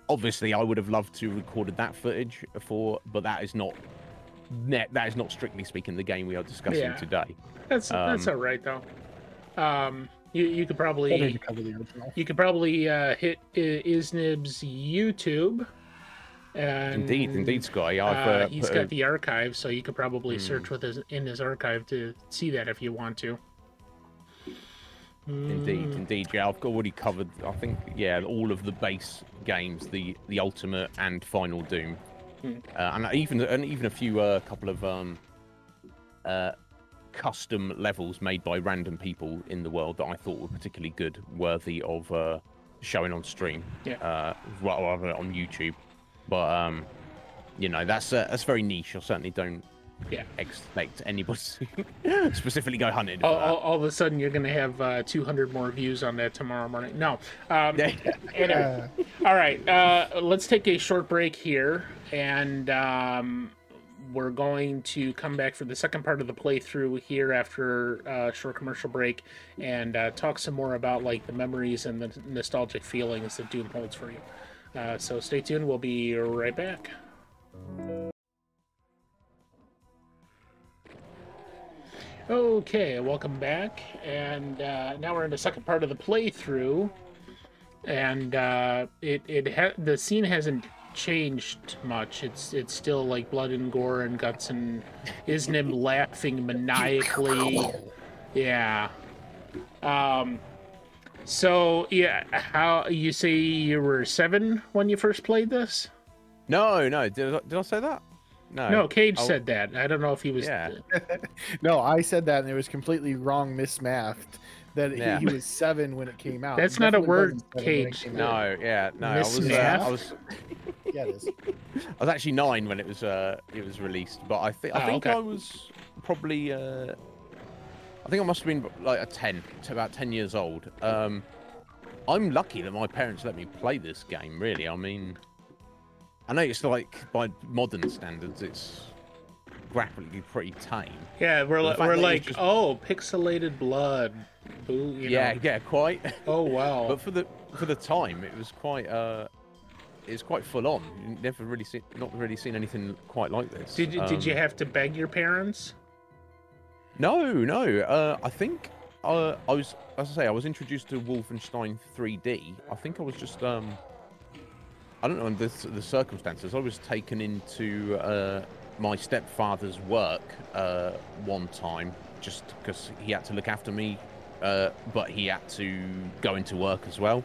Obviously, I would have loved to have recorded that footage but that is not strictly speaking the game we are discussing today. That's all right though. You could probably hit Iznib's YouTube. And indeed, Scotty. He's got the archive, so you could probably search in his archive to see that if you want to. Indeed. Yeah, I've already covered. I think all of the base games, the Ultimate and Final Doom, and even a few couple of custom levels made by random people in the world that I thought were particularly good, worthy of showing on stream, rather on YouTube. But that's very niche. I certainly don't expect anybody to specifically go hunting. All of a sudden, you're going to have 200 more views on that tomorrow morning. No. Anyway. All right. Let's take a short break here, and we're going to come back for the second part of the playthrough here after a short commercial break, and talk some more about like the memories and the nostalgic feelings that Doom holds for you. So stay tuned. We'll be right back. Okay, welcome back. And now we're in the second part of the playthrough. And the scene hasn't changed much. It's still like blood and gore and guts and Iznib laughing maniacally. Yeah. So, how you say you were 7 when you first played this? No. Did I say that? No, Cage said that. I don't know if he was... Yeah. No, I said that, and it was completely wrong, mismathed. That he was 7 when it came out. That's not a word, Cage. No. I was... Yeah, it is. I was actually 9 when it was released, but I think I was probably... I think I must have been like about 10 years old. I'm lucky that my parents let me play this game, really. I mean, I know it's like, by modern standards, it's graphically pretty tame. Yeah, we're like, just... pixelated blood. Ooh, yeah, quite. Oh, wow. But for the time, it was quite it's quite full on. You never really not really seen anything quite like this. Did you have to beg your parents? No. I think I was, as I say, I was introduced to Wolfenstein 3D. I think I was just I don't know the circumstances. I was taken into my stepfather's work one time just because he had to look after me, but he had to go into work as well.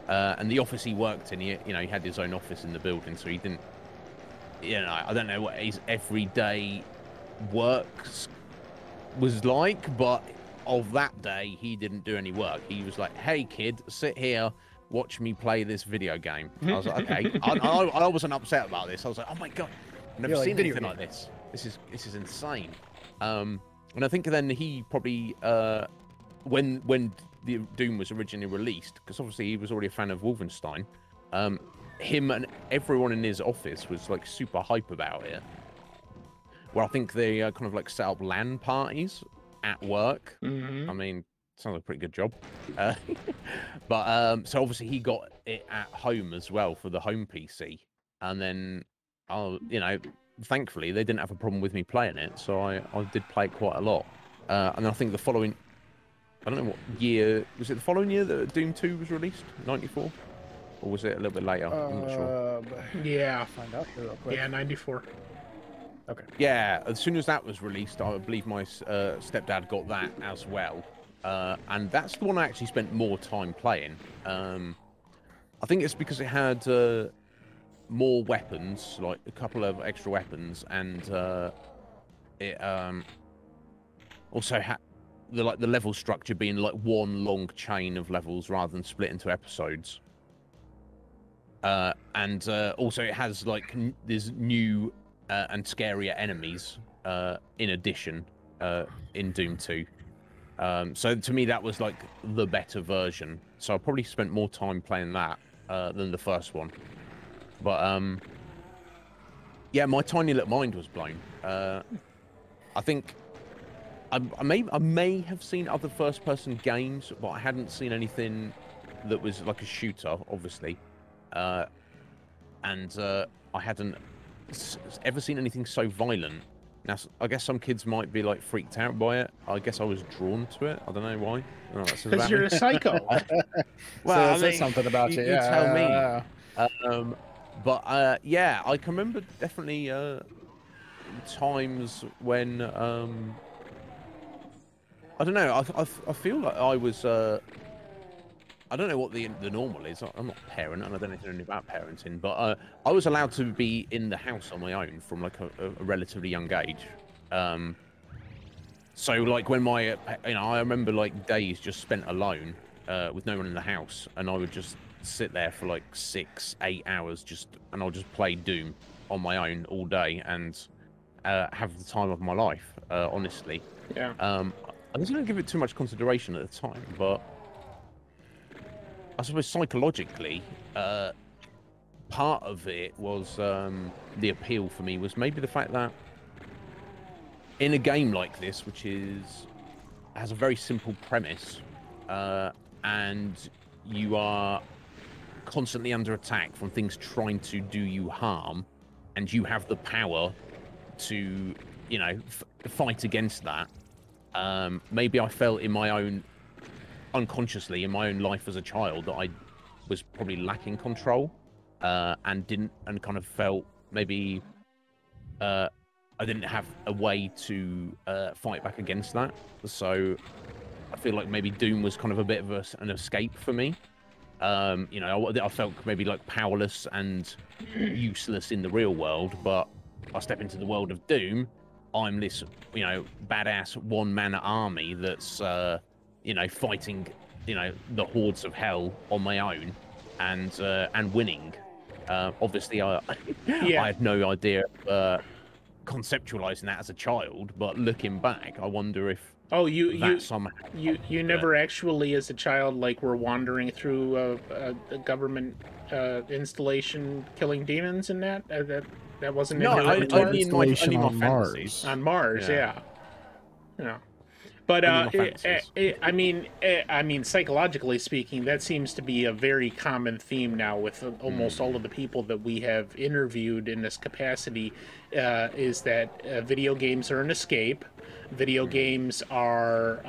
And the office he worked in, he had his own office in the building, so he didn't, I don't know what his everyday work was like, but of that day, he didn't do any work. He was like, "Hey, kid, sit here, watch me play this video game." I was like, "Okay." I wasn't upset about this. I was like, "Oh my god, I've never seen anything like this. This is insane." And I think then he probably when the Doom was originally released, because obviously he was already a fan of Wolfenstein, him and everyone in his office was like super hype about it. Well, I think they kind of like set up LAN parties at work. Mm-hmm. I mean, sounds like a pretty good job. But so obviously he got it at home as well for the home PC, and then thankfully they didn't have a problem with me playing it, so I did play it quite a lot. And I think the following, I don't know what year, was it the following year that Doom 2 was released? 94? Or was it a little bit later? I'm not sure. Yeah. Find out real quick. Yeah, 94. Okay. Yeah, as soon as that was released, I believe my stepdad got that as well. And that's the one I actually spent more time playing. I think it's because it had more weapons, like a couple of extra weapons, and it also had the level structure being like one long chain of levels rather than split into episodes. And also it has like there's new and scarier enemies in addition in Doom 2. So to me that was like the better version. So I probably spent more time playing that than the first one. But yeah, my tiny little mind was blown. I think I may have seen other first-person games, but I hadn't seen anything that was like a shooter, obviously. And I hadn't ever seen anything so violent. Now, I guess some kids might be like freaked out by it. I guess I was drawn to it. I don't know why. Because you're a psycho. Well, so something about you. You tell me. But yeah, I can remember definitely times when I don't know. I feel like I was. I don't know what the normal is. I'm not a parent, and I don't know anything about parenting. But I was allowed to be in the house on my own from like a relatively young age. So like when my, I remember like days just spent alone with no one in the house, and I would just sit there for like 6-8 hours and I'll just play Doom on my own all day and have the time of my life. Honestly. Yeah. I didn't give it too much consideration at the time, but I suppose psychologically, part of it was the appeal for me was maybe the fact that in a game like this, which has a very simple premise, and you are constantly under attack from things trying to do you harm, and you have the power to, fight against that. Maybe I felt unconsciously in my own life as a child that I was probably lacking control, and kind of felt maybe I didn't have a way to fight back against that. So I feel like maybe Doom was kind of a bit of an escape for me. I felt maybe like powerless and useless in the real world, but I step into the world of Doom. I'm this, badass one-man army that's, fighting, the hordes of hell on my own and winning. Obviously, I had no idea conceptualizing that as a child, but looking back, I wonder if you never actually, as a child, like were wandering through a government installation, killing demons and that. That wasn't only in my on Mars. On Mars, yeah. But Any offenses? I mean, psychologically speaking, that seems to be a very common theme now with almost all of the people that we have interviewed in this capacity. Is that video games are an escape? Video games are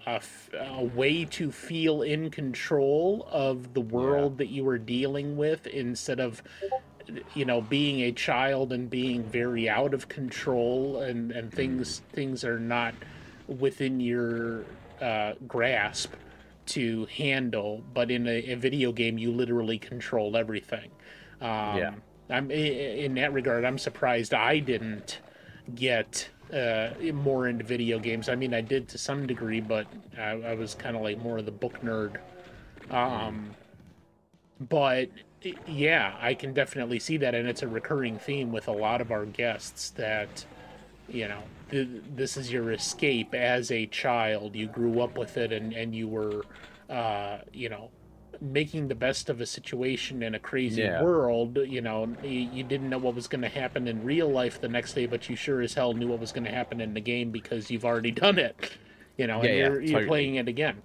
a way to feel in control of the world that you are dealing with, instead of being a child and being very out of control, and things are not within your grasp to handle. But in a video game, you literally control everything. I'm in that regard, I'm surprised I didn't get more into video games. I mean, I did to some degree, but I was kind of like more of the book nerd. But yeah, I can definitely see that, and it's a recurring theme with a lot of our guests that this is your escape as a child. You grew up with it, and you were making the best of a situation in a crazy world. You didn't know what was going to happen in real life the next day, but you sure as hell knew what was going to happen in the game because you've already done it. And you're playing it again.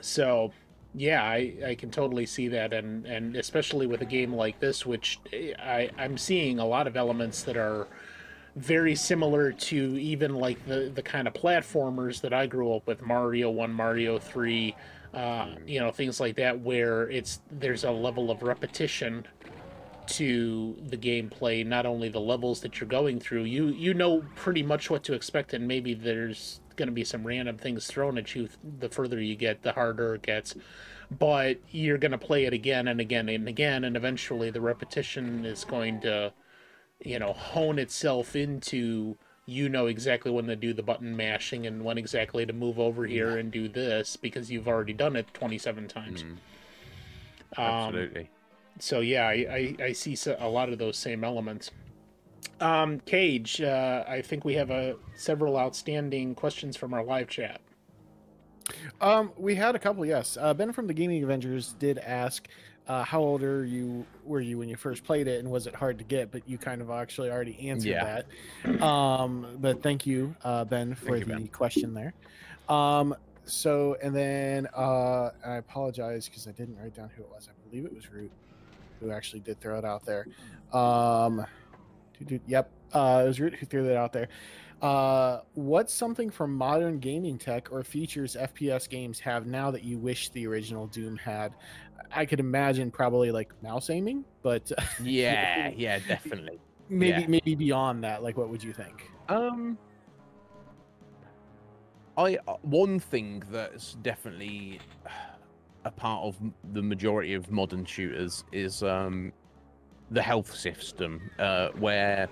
So yeah, I can totally see that, and especially with a game like this, which I'm seeing a lot of elements that are very similar to even like the kind of platformers that I grew up with, Mario 1, Mario 3, things like that, where there's a level of repetition to the gameplay, not only the levels that you're going through. You know pretty much what to expect, and maybe there's going to be some random things thrown at you. The further you get, the harder it gets, but you're going to play it again and again and again, and eventually the repetition is going to hone itself into exactly when to do the button mashing and when exactly to move over here and do this, because you've already done it 27 times. Absolutely. So yeah, I see a lot of those same elements. Cage, I think we have several outstanding questions from our live chat. We had a couple, yes. Ben from the Gaming Avengers did ask, how old were you when you first played it, and was it hard to get? But you kind of actually already answered that. But thank you, Ben, for the question there. So, and then I apologize because I didn't write down who it was. I believe it was Root who actually did throw it out there. It was Root who threw that out there. What's something from modern gaming tech or features FPS games have now that you wish the original Doom had? I could imagine probably like mouse aiming, but yeah, definitely. Maybe beyond that, like what would you think? One thing that's definitely a part of the majority of modern shooters is the health system, where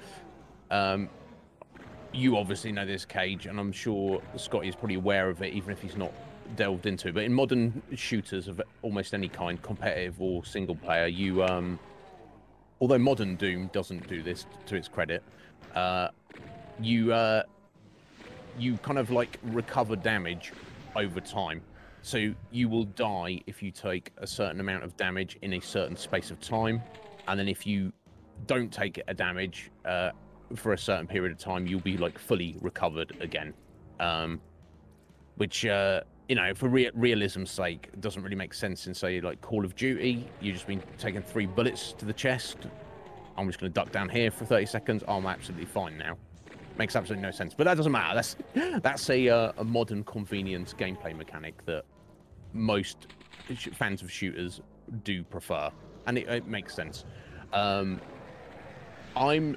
you obviously know this, Cage, and I'm sure Scotty is probably aware of it, even if he's not delved into it. But in modern shooters of almost any kind, competitive or single player, you although modern Doom doesn't do this to its credit, you kind of like recover damage over time. So you will die if you take a certain amount of damage in a certain space of time, and then if you don't take a damage for a certain period of time, you'll be like fully recovered again. Which for realism's sake, it doesn't really make sense in, say, like Call of Duty. You've just been taking 3 bullets to the chest. I'm just going to duck down here for 30 seconds. I'm absolutely fine now. Makes absolutely no sense, but that doesn't matter. That's a modern convenience gameplay mechanic that most fans of shooters do prefer, and it makes sense. I'm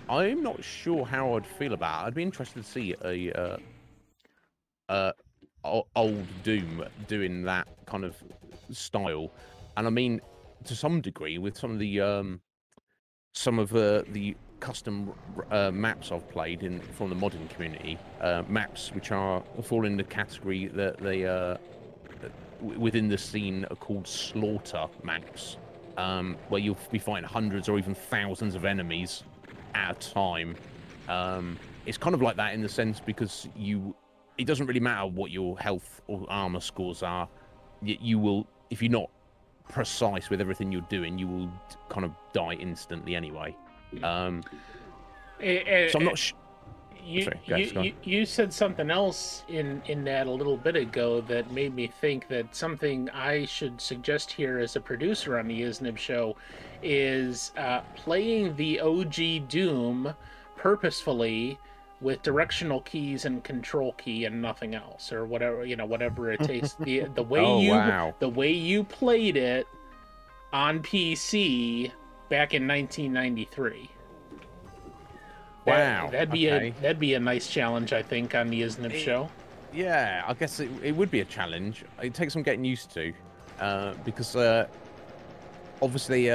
not sure how I'd feel about it. I'd be interested to see a old Doom doing that kind of style, and I mean, to some degree, with some of the custom maps I've played from the modern community, maps which fall in the category that they within the scene are called slaughter maps, where you'll be fighting hundreds or even thousands of enemies at a time. It's kind of like that in the sense because it doesn't really matter what your health or armor scores are. You will, if you're not precise with everything you're doing, you will kind of die instantly anyway. So I'm not you, Sorry, go on. you said something else in that a little bit ago that made me think that something I should suggest here as a producer on the Iznib show is playing the OG Doom purposefully with directional keys and control key and nothing else, or whatever, whatever it takes. The way the way you played it on PC back in 1993. Wow, that'd be a nice challenge, I think, on the Iznib show. Yeah, I guess it would be a challenge. It takes some getting used to, because obviously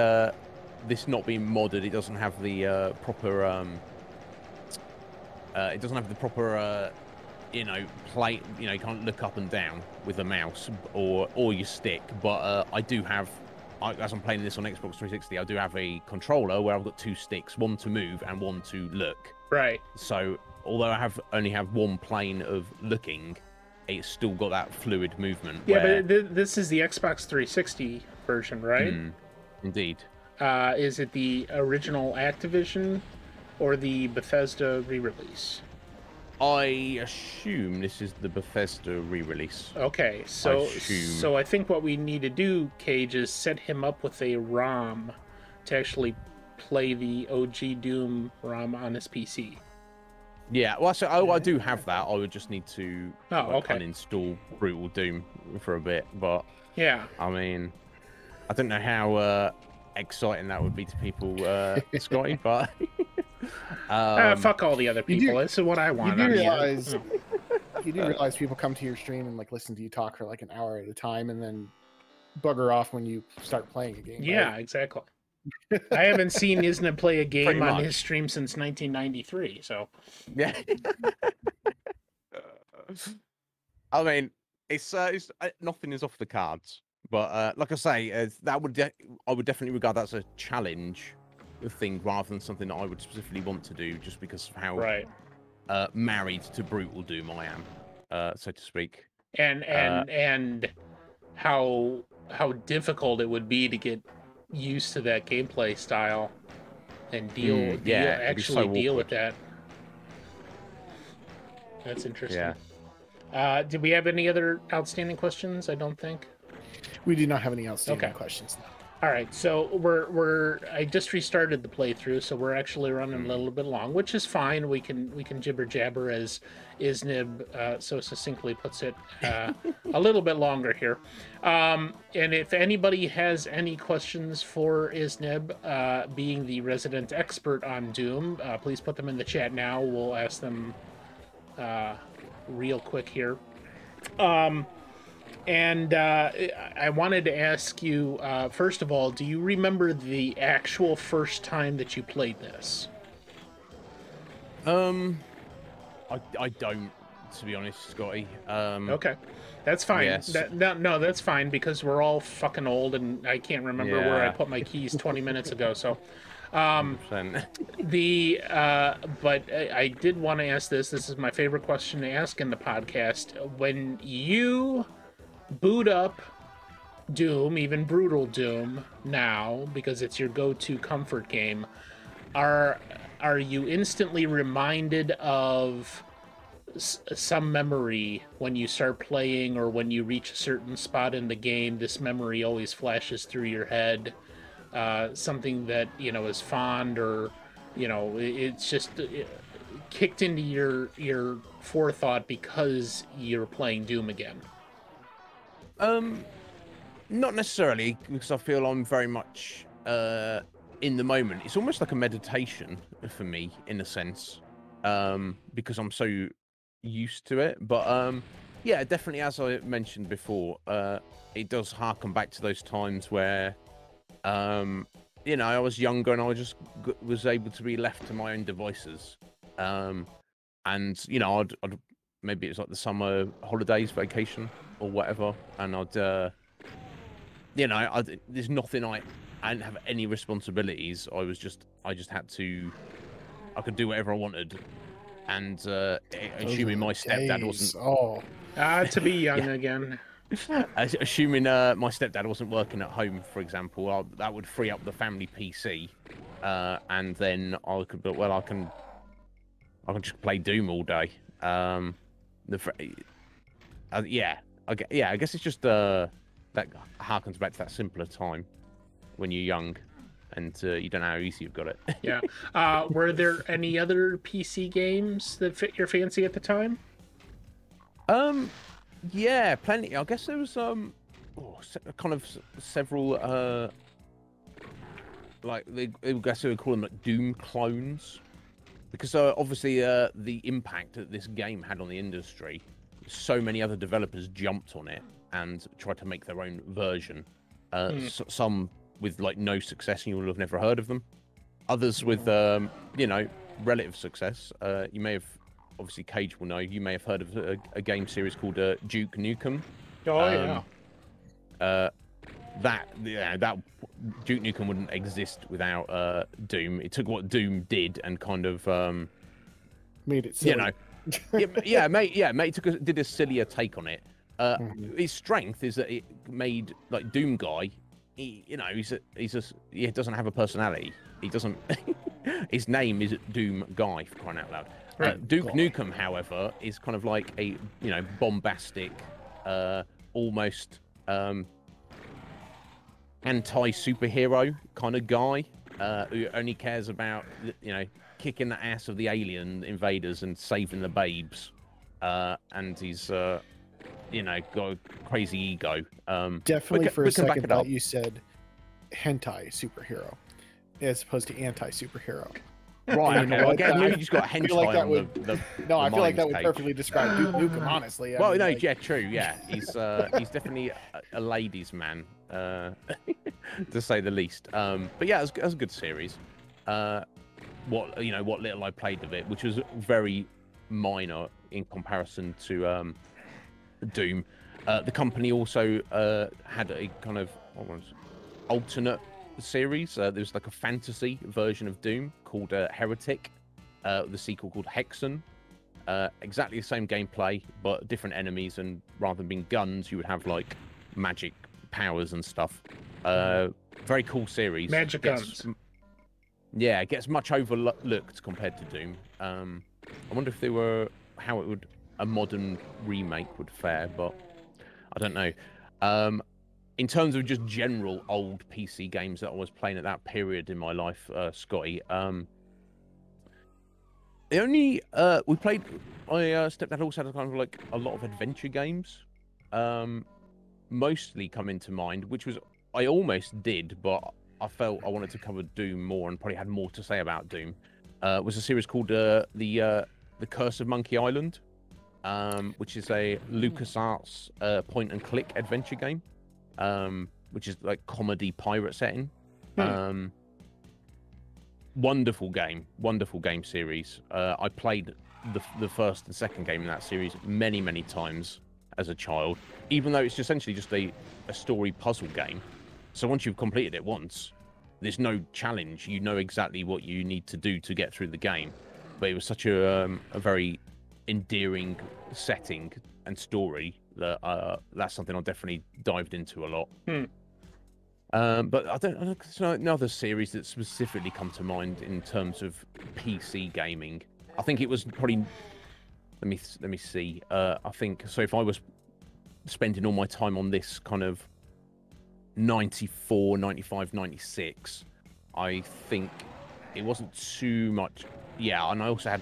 this not being modded, it doesn't have the proper play. You can't look up and down with a mouse or your stick. But I do have. As I'm playing this on Xbox 360, I do have a controller where I've got two sticks, one to move and one to look. Right. So although I only have one plane of looking, it's still got that fluid movement. Yeah, but this is the Xbox 360 version, right? Indeed. Is it the original Activision or the Bethesda re-release? I assume this is the Bethesda re-release. Okay, so I think what we need to do, Cage, is set him up with a ROM to actually play the OG Doom ROM on his PC. Yeah, well, so I do have that. I would just need to uninstall Brutal Doom for a bit. But yeah, I mean, I don't know how exciting that would be to people, Scotty, but fuck all the other people. This is what I want. You do realize people come to your stream and listen to you talk for like an hour at a time, and then bugger off when you start playing a game. Yeah, right? Exactly. I haven't seen Iznib play a game on his stream since 1993. So yeah. I mean, it's nothing is off the cards. But like I say, I would definitely regard that as a challenge thing rather than something that I would specifically want to do, just because of how married to Brutal Doom I am, so to speak, and how difficult it would be to get used to that gameplay style and deal with that. That's interesting. Yeah. Did we have any other outstanding questions? I don't think. We do not have any outstanding questions. All right, so I just restarted the playthrough, so we're actually running a little bit long, which is fine. We can jibber jabber, as Iznib so succinctly puts it, a little bit longer here. And if anybody has any questions for Iznib, being the resident expert on Doom, please put them in the chat now. We'll ask them real quick here. And I wanted to ask you, first of all, do you remember the actual first time that you played this? I don't, to be honest, Scotty. Okay, that's fine. Yes. No, that's fine, because we're all fucking old, and I can't remember where I put my keys 20 minutes ago. So, but I did want to ask this. This is my favorite question to ask in the podcast. When you boot up Doom, even Brutal Doom now, because it's your go-to comfort game, are you instantly reminded of some memory when you start playing, or when you reach a certain spot in the game? This memory always flashes through your head, something that is fond, or it's just kicked into your forethought because you're playing Doom again. Not necessarily, because I feel I'm very much in the moment. It's almost like a meditation for me, in a sense, because I'm so used to it. But yeah, definitely, as I mentioned before, it does harken back to those times where I was younger and I just was able to be left to my own devices, and I'd maybe it's like the summer holidays, vacation, or whatever, and there's nothing, I didn't have any responsibilities. I just had to, I could do whatever I wanted, and assuming my stepdad wasn't to be young again. Assuming my stepdad wasn't working at home, for example, that would free up the family PC, and then I could, I can just play Doom all day. Yeah, I guess it's just that harkens back to that simpler time when you're young and you don't know how easy you've got it. Yeah. Were there any other PC games that fit your fancy at the time? Yeah, plenty. I guess there was kind of several like I guess they would call them like Doom clones, because obviously the impact that this game had on the industry, so many other developers jumped on it and tried to make their own version. Some with like no success, and you will have never heard of them. Others with relative success. You may have, obviously Cage will know, you may have heard of a game series called Duke Nukem. Oh yeah. That Duke Nukem wouldn't exist without Doom. It took what Doom did and kind of made it silly. Mate did a sillier take on it. His strength is that it made like Doom guy. He doesn't have a personality. He doesn't. His name is Doom Guy, for crying out loud. Duke Nukem, however, is kind of like a bombastic, almost anti-superhero kind of guy who only cares about kicking the ass of the alien invaders and saving the babes, and he's got a crazy ego. Definitely for a second thought you said hentai superhero as opposed to anti-superhero. Right, okay. Again, you just got hentai on I feel like that would perfectly describe Duke Nukem, honestly. Yeah, true, yeah. He's definitely a ladies' man, to say the least. But yeah, it was a good series. What little I played of it, which was very minor in comparison to Doom. The company also had a kind of alternate series. There was like a fantasy version of Doom called Heretic, the sequel called Hexen. Exactly the same gameplay, but different enemies, and rather than being guns, you would have like magic powers and stuff. Very cool series. Magic guns. Yeah, it gets much overlooked compared to Doom. I wonder if how a modern remake would fare, but I don't know. In terms of just general old PC games that I was playing at that period in my life, Scotty, the only my stepdad also had kind of like a lot of adventure games, mostly come into mind, which was I almost did, but I felt I wanted to cover Doom more and probably had more to say about Doom. Was a series called the Curse of Monkey Island, which is a LucasArts point and click adventure game. Which is like comedy pirate setting. Wonderful game series. I played the first and second game in that series many times as a child, even though it's essentially just a story puzzle game. So once you've completed it once, there's no challenge. You know exactly what you need to do to get through the game. But it was such a very endearing setting and story that that's something I definitely dived into a lot. But I don't know another series that specifically come to mind in terms of PC gaming. I think it was probably let me see. I think so. If I was spending all my time on this kind of 94, 95, 96, I think it wasn't too much. Yeah, and I also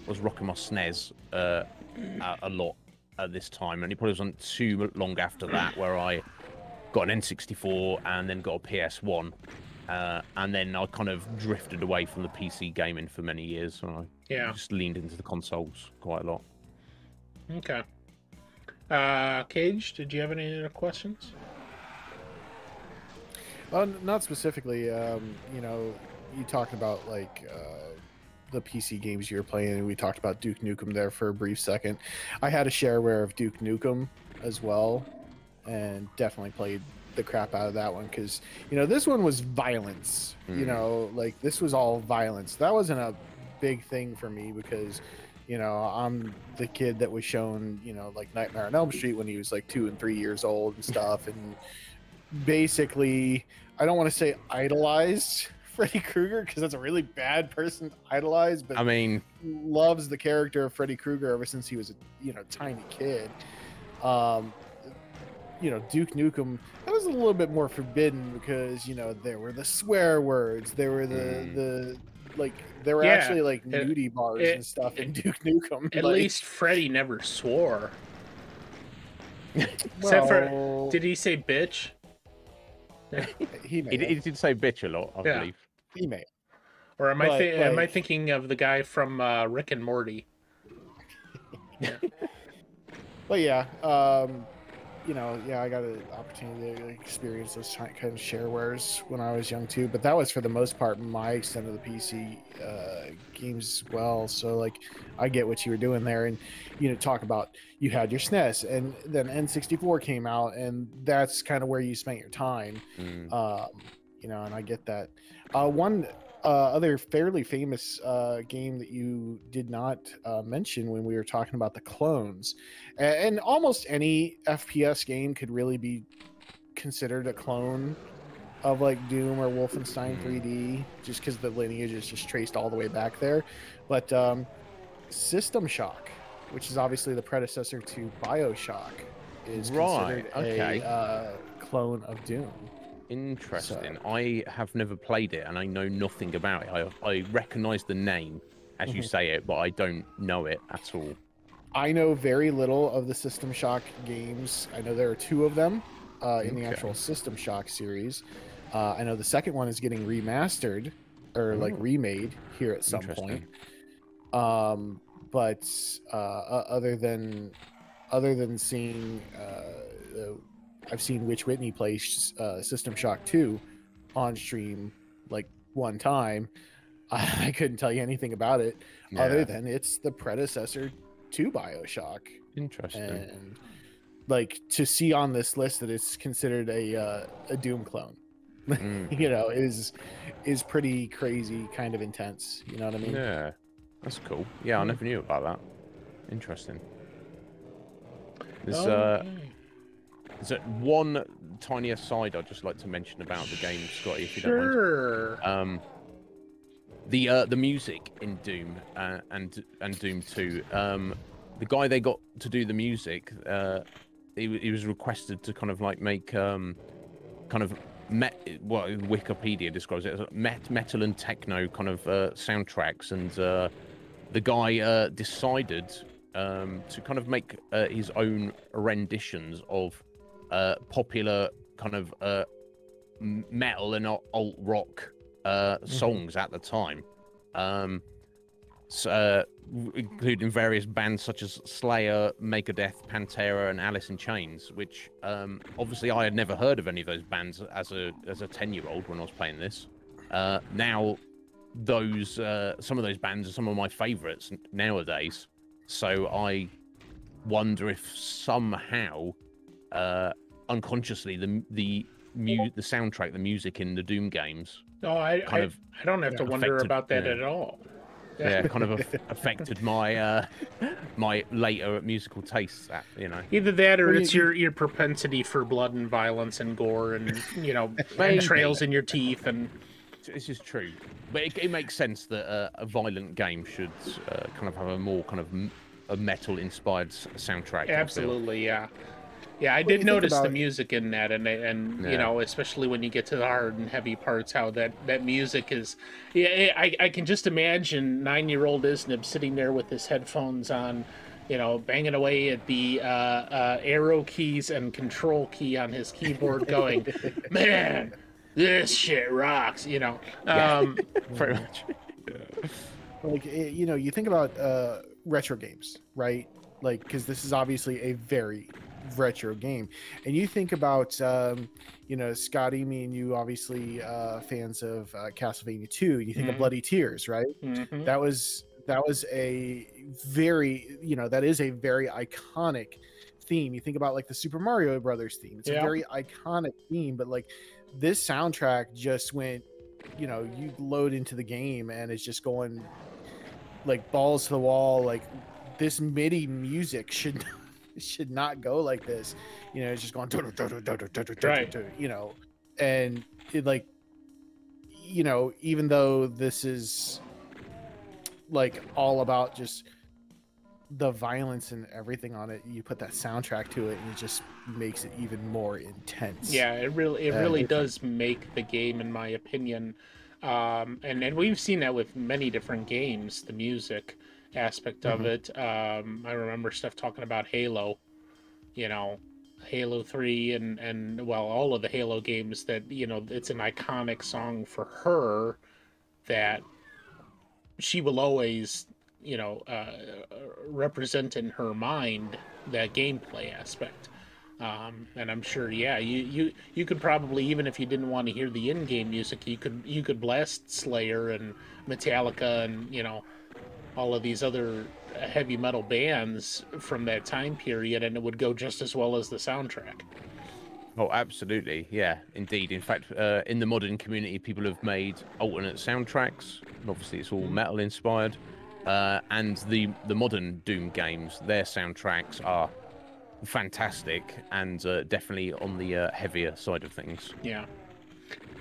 was rocking my SNES a lot at this time, and it probably wasn't too long after that where I got an N64 and then got a PS1, and then I kind of drifted away from the PC gaming for many years, and I just leaned into the consoles quite a lot. Okay. Cage, did you have any other questions? Not specifically. You talked about like the PC games you were playing, and we talked about Duke Nukem there for a brief second. I had a shareware of Duke Nukem as well, and definitely played the crap out of that one because this one was violence. Like this was all violence. That wasn't a big thing for me because I'm the kid that was shown like Nightmare on Elm Street when he was like 2 and 3 years old and stuff, and basically I don't want to say idolized Freddy Krueger because that's a really bad person to idolize, but I mean, loves the character of Freddy Krueger ever since he was a tiny kid. Duke Nukem, that was a little bit more forbidden because there were the swear words, there were there were actually like nudie bars and stuff in Duke Nukem. At least Freddy never swore. Except for, did he say bitch? He did say bitch a lot, I believe. He may. Or am I thinking of the guy from Rick and Morty? Yeah. But yeah, I got an opportunity to experience those kind of sharewares when I was young too. But that was for the most part my extent of the PC games as well. So like, I get what you were doing there, and talk about you had your SNES, and then N64 came out, and that's kind of where you spent your time. And I get that. One other fairly famous game that you did not mention when we were talking about the clones, and almost any FPS game could really be considered a clone of like Doom or Wolfenstein 3D, just because the lineage is just traced all the way back there. But System Shock, which is obviously the predecessor to BioShock, is considered a clone of Doom. Interesting. So, I have never played it, and I know nothing about it. I recognize the name as you say it, but I don't know it at all. I know very little of the System Shock games. I know there are 2 of them in the actual System Shock series. I know the second one is getting remastered or like remade here at some point. But other than seeing I've seen Witch Whitney play System Shock 2 on stream like one time. I couldn't tell you anything about it other than it's the predecessor to BioShock. Interesting. And like to see on this list that it's considered a Doom clone, is pretty crazy, kind of intense. You know what I mean? Yeah, that's cool. Yeah, I never knew about that. Interesting. There's one tiny aside I'd just like to mention about the game, Scotty, if you don't mind. The music in Doom and Doom 2. The guy they got to do the music, he was requested to kind of like make Wikipedia describes it as metal and techno kind of soundtracks, and the guy decided to kind of make his own renditions of popular kind of metal and alt rock songs at the time, including various bands such as Slayer, Megadeth, Pantera, and Alice in Chains. Which obviously I had never heard of any of those bands as a 10-year-old when I was playing this. Now those some of those bands are some of my favorites nowadays. So I wonder if somehow unconsciously the soundtrack, the music in the Doom games, I don't have to wonder about that at all. Yeah, kind of affected my my later musical tastes. Either that, or it's your propensity for blood and violence and gore and entrails in your teeth. And this is true, but it makes sense that a violent game should kind of have a more kind of a metal inspired soundtrack. Absolutely, yeah. Yeah, I did notice the music in that, and especially when you get to the hard and heavy parts, how that music is. Yeah, I can just imagine 9-year-old Iznib sitting there with his headphones on, banging away at the arrow keys and control key on his keyboard, going, "Man, this shit rocks," Pretty much. Like you think about retro games, right? Like, because this is obviously a very retro game, and you think about Scotty, me and you obviously fans of Castlevania 2. You think of Bloody Tears, right? That was a very that is a very iconic theme. You think about like the Super Mario Brothers theme. It's a very iconic theme, but like this soundtrack just went, you load into the game and it's just going like balls to the wall. Like, this MIDI music should not go like this. It's just going right. And it, like, you know, even though this is like all about just the violence and everything on it, you put that soundtrack to it and it just makes it even more intense. Yeah, it really does make the game, in my opinion. And we've seen that with many different games, the music aspect of it. I remember stuff talking about Halo, you know, Halo 3 and well, all of the Halo games that, you know, it's an iconic song for her that she will always, you know, represent in her mind that gameplay aspect. And I'm sure, yeah, you could probably, even if you didn't want to hear the in-game music, you could blast Slayer and Metallica and, you know, all of these other heavy metal bands from that time period, and it would go just as well as the soundtrack. Oh, absolutely. Yeah, indeed. In fact, in the modern community, people have made alternate soundtracks. And obviously, it's all metal inspired. And the modern Doom games, their soundtracks are fantastic and definitely on the heavier side of things. Yeah.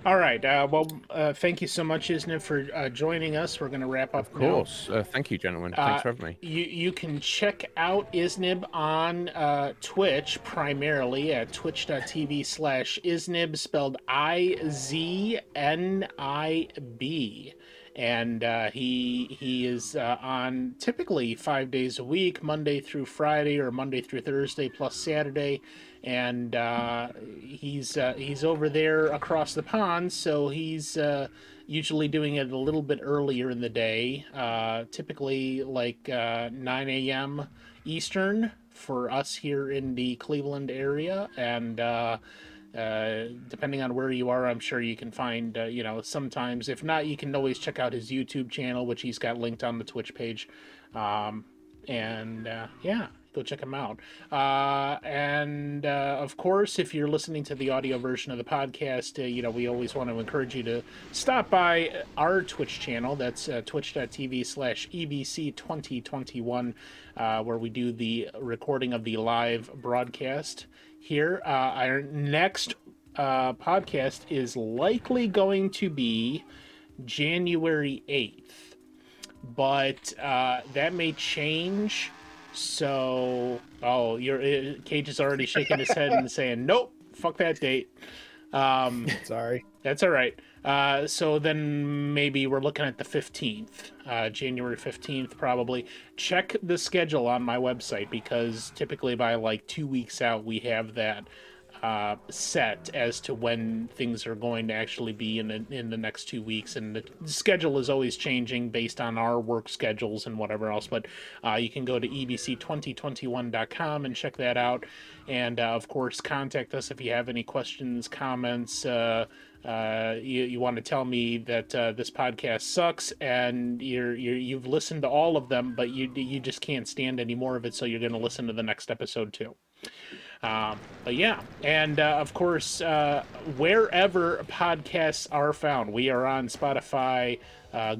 All right. Well, thank you so much, Iznib, for joining us. We're going to wrap up. Of course. Thank you, gentlemen. Thanks for having me. You can check out Iznib on Twitch, primarily at twitch.tv/Iznib, spelled IZNIB. And he is on typically 5 days a week, Monday through Friday or Monday through Thursday plus Saturday. And he's over there across the pond, so he's usually doing it a little bit earlier in the day, typically like 9 a.m. Eastern for us here in the Cleveland area. And depending on where you are, I'm sure you can find, you know, sometimes. If not, you can always check out his YouTube channel, which he's got linked on the Twitch page. Yeah, go check him out. Of course, if you're listening to the audio version of the podcast, you know, we always want to encourage you to stop by our Twitch channel. That's twitch.tv/EBC2021, where we do the recording of the live broadcast here. Our next podcast is likely going to be January 8th, but that may change. So, Cage is already shaking his head and saying, nope, fuck that date. Sorry. That's all right. So then maybe we're looking at the 15th, January 15th, probably. Check the schedule on my website, because typically by like 2 weeks out, we have that set as to when things are going to actually be in the next 2 weeks, and the schedule is always changing based on our work schedules and whatever else. But you can go to ebc2021.com and check that out, and of course contact us if you have any questions, comments. You want to tell me that this podcast sucks and you've listened to all of them, but you just can't stand any more of it, so you're going to listen to the next episode too. But yeah, and of course, wherever podcasts are found, we are on Spotify,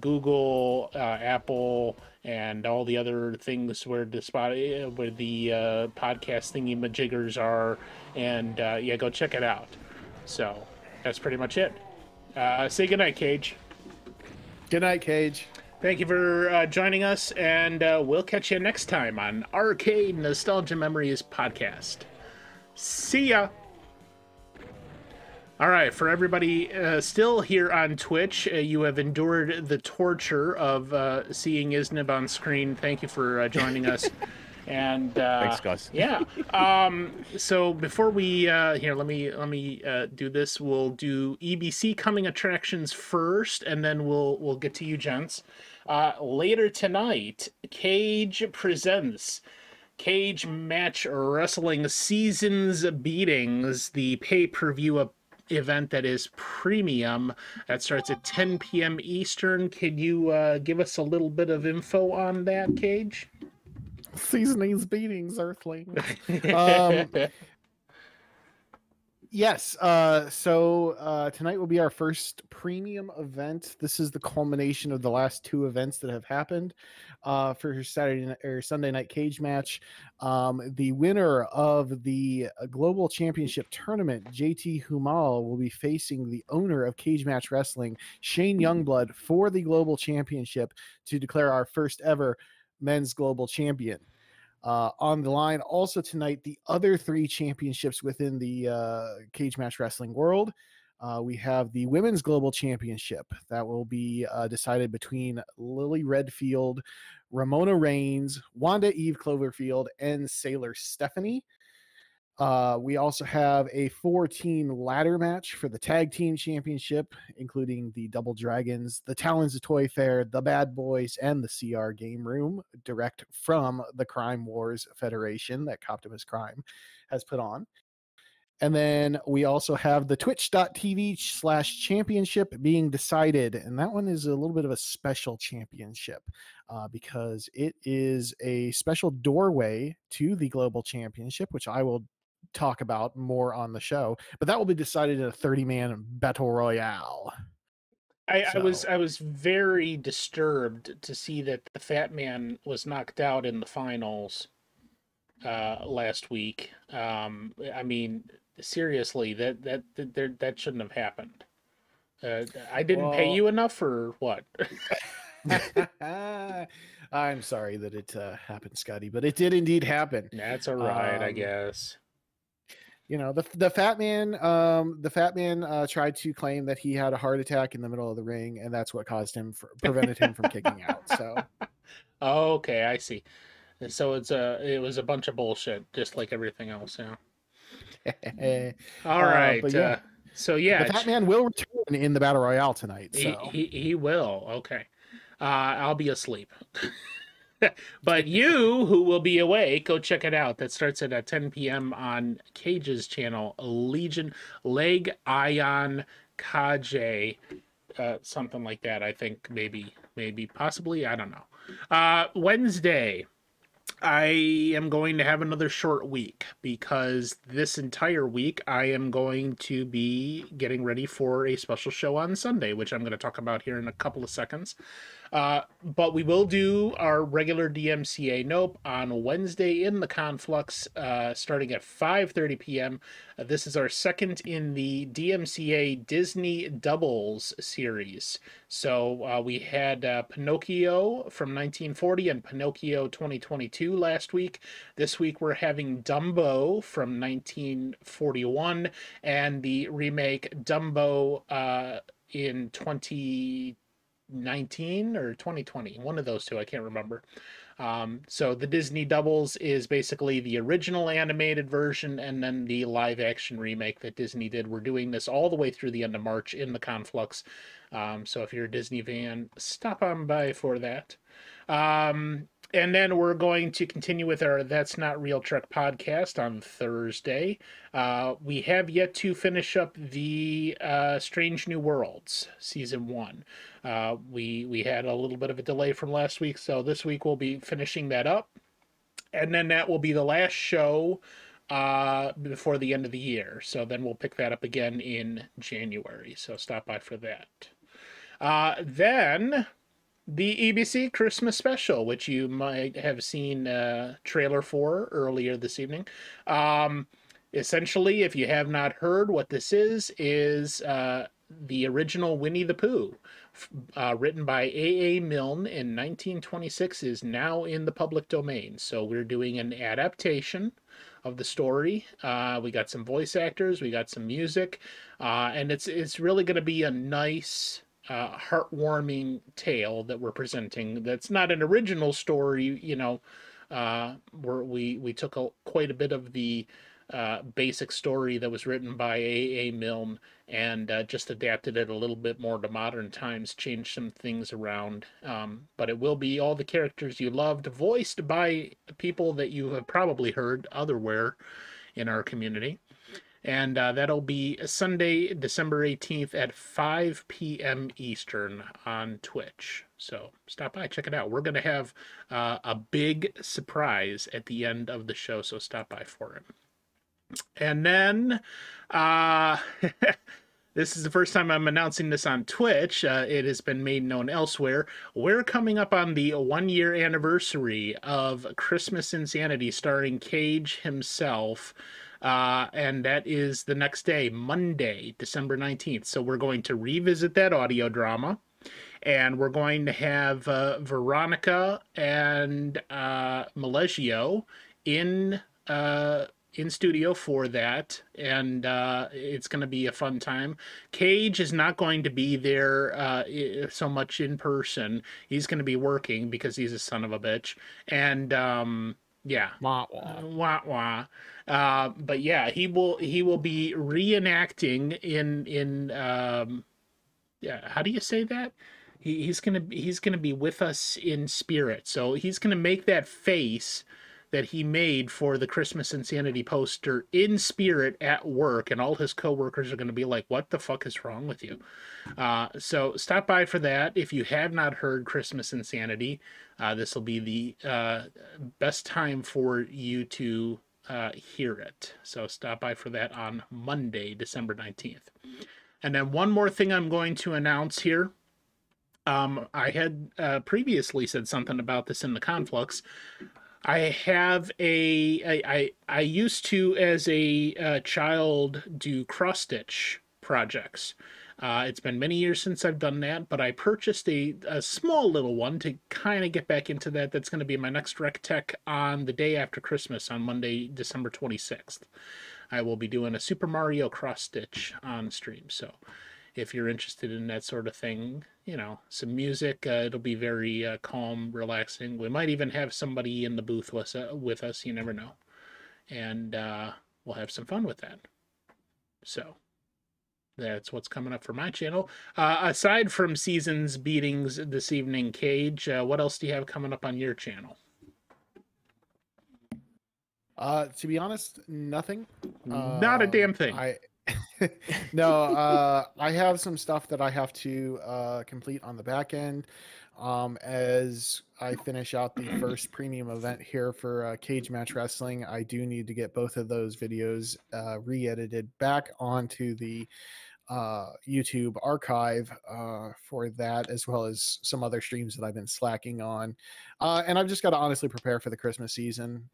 Google, Apple, and all the other things where the podcast thingy-majiggers are, and yeah, go check it out. So that's pretty much it. Say goodnight, Cage. Good night, Cage. Thank you for joining us, and we'll catch you next time on Arcade Nostalgia Memories Podcast. See ya! All right, for everybody still here on Twitch, you have endured the torture of seeing Iznib on screen. Thank you for joining us. And thanks, guys. Yeah. So before we here, let me do this. We'll do EBC coming attractions first, and then we'll get to you, gents. Later tonight, Cage presents Cage Match Wrestling Seasons Beatings, the pay-per-view event that is premium. That starts at 10 p.m. Eastern. Can you give us a little bit of info on that, Cage? Seasonings beatings, Earthling. Yes. Tonight will be our first premium event. This is the culmination of the last two events that have happened for Saturday or Sunday night cage match. The winner of the Global Championship tournament, JT Humal, will be facing the owner of Cage Match Wrestling, Shane Youngblood, for the Global Championship to declare our first ever men's global champion. On the line also tonight, the other three championships within the cage match wrestling world. We have the women's global championship that will be decided between Lily Redfield, Ramona Reigns, Wanda Eve Cloverfield, and Sailor Stephanie. We also have a 4-team ladder match for the tag team championship, including the Double Dragons, the Talons of Toy Fair, the Bad Boys, and the CR Game Room, direct from the Crime Wars Federation that Coptimus Crime has put on. And then we also have the twitch.tv/championship being decided. And that one is a little bit of a special championship because it is a special doorway to the global championship, which I will talk about more on the show, but that will be decided in a 30-man battle royale. I was very disturbed to see that the Fat Man was knocked out in the finals last week. I mean, seriously, that shouldn't have happened. I didn't pay you enough, or what? I'm sorry that it happened, Scotty, but it did indeed happen. That's all right, I guess. You know, the Fat Man tried to claim that he had a heart attack in the middle of the ring, and that's what prevented him from kicking out. So, okay, I see. So it was a bunch of bullshit, just like everything else. Yeah. All right. But yeah. The Fat Man will return in the battle royale tonight. So he will. Okay. I'll be asleep. But you who will be awake, go check it out. That starts at 10 p.m. on Cage's channel, Legion Leg Ion Kage, something like that. I think maybe possibly, I don't know. Wednesday, I am going to have another short week because this entire week I am going to be getting ready for a special show on Sunday, which I'm going to talk about here in a couple of seconds. But we will do our regular DMCA Nope on Wednesday in the Conflux, starting at 5:30 p.m. This is our second in the DMCA Disney Doubles series. So we had Pinocchio from 1940 and Pinocchio 2022 last week. This week we're having Dumbo from 1941 and the remake Dumbo in 2019 or 2020, one of those two, I can't remember. So the Disney Doubles is basically the original animated version and then the live action remake that Disney did. We're doing this all the way through the end of March in the Conflux. So if you're a Disney fan, stop on by for that. And then we're going to continue with our That's Not Real Trek podcast on Thursday. We have yet to finish up the Strange New Worlds Season 1. We had a little bit of a delay from last week, so this week we'll be finishing that up. And then that will be the last show before the end of the year. So then we'll pick that up again in January. So stop by for that. Then the EBC Christmas special, which you might have seen a trailer for earlier this evening. Essentially, if you have not heard what this is the original Winnie the Pooh, written by A.A. Milne in 1926, is now in the public domain. So we're doing an adaptation of the story. We got some voice actors, we got some music, and it's really going to be a nice, heartwarming tale that we're presenting. That's not an original story, you know. We took quite a bit of the basic story that was written by A.A. Milne and just adapted it a little bit more to modern times, changed some things around. But it will be all the characters you loved, voiced by people that you have probably heard otherwhere in our community. And that'll be Sunday, December 18th at 5 p.m. Eastern on Twitch. So stop by, check it out. We're going to have a big surprise at the end of the show, so stop by for it. And then, uh, this is the first time I'm announcing this on Twitch. It has been made known elsewhere. We're coming up on the 1 year anniversary of Christmas Insanity, starring Cage himself. And that is the next day, Monday, December 19th. So we're going to revisit that audio drama. And we're going to have Veronica and Malegio in studio for that, and it's going to be a fun time. Cage is not going to be there so much in person. He's going to be working because he's a son of a bitch, and yeah, Wah, wah. wah wah. But yeah, he will be reenacting in yeah. How do you say that? He's gonna be with us in spirit. So he's gonna make that face that he made for the Christmas Insanity poster in spirit at work, and all his coworkers are gonna be like, "What the fuck is wrong with you?" So stop by for that. If you have not heard Christmas Insanity, this will be the best time for you to hear it. So stop by for that on Monday, December 19th. And then one more thing I'm going to announce here. I had previously said something about this in the Conflux. I have I used to, as a child, do cross-stitch projects. It's been many years since I've done that, but I purchased a small little one to kind of get back into that. That's going to be my next Rec Tech on the day after Christmas, on Monday, December 26th. I will be doing a Super Mario cross-stitch on stream, so if you're interested in that sort of thing, some music, it'll be very calm, relaxing. We might even have somebody in the booth with us, you never know. And we'll have some fun with that. So that's what's coming up for my channel. Aside from Seasons beatings this evening, Cage, what else do you have coming up on your channel? To be honest, nothing. Not a damn thing. No, I have some stuff that I have to complete on the back end as I finish out the first premium event here for Cage Match Wrestling. I do need to get both of those videos re-edited back onto the YouTube archive for that, as well as some other streams that I've been slacking on. And I've just got to honestly prepare for the Christmas season.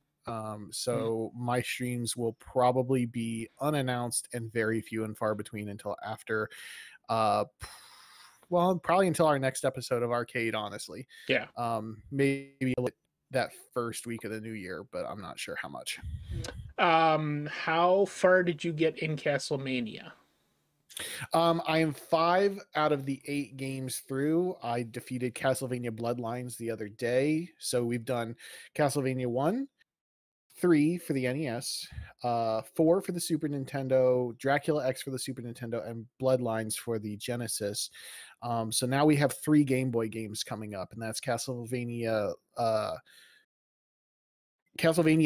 So my streams will probably be unannounced and very few and far between until after, well, probably until our next episode of RCADE, honestly. Yeah. Maybe that first week of the new year, but I'm not sure how much. How far did you get in Castlemania? I am 5 out of the 8 games through. I defeated Castlevania Bloodlines the other day. So we've done Castlevania 1, 3 for the NES, 4 for the Super Nintendo, Dracula X for the Super Nintendo, and Bloodlines for the Genesis. So now we have 3 Game Boy games coming up, and that's Castlevania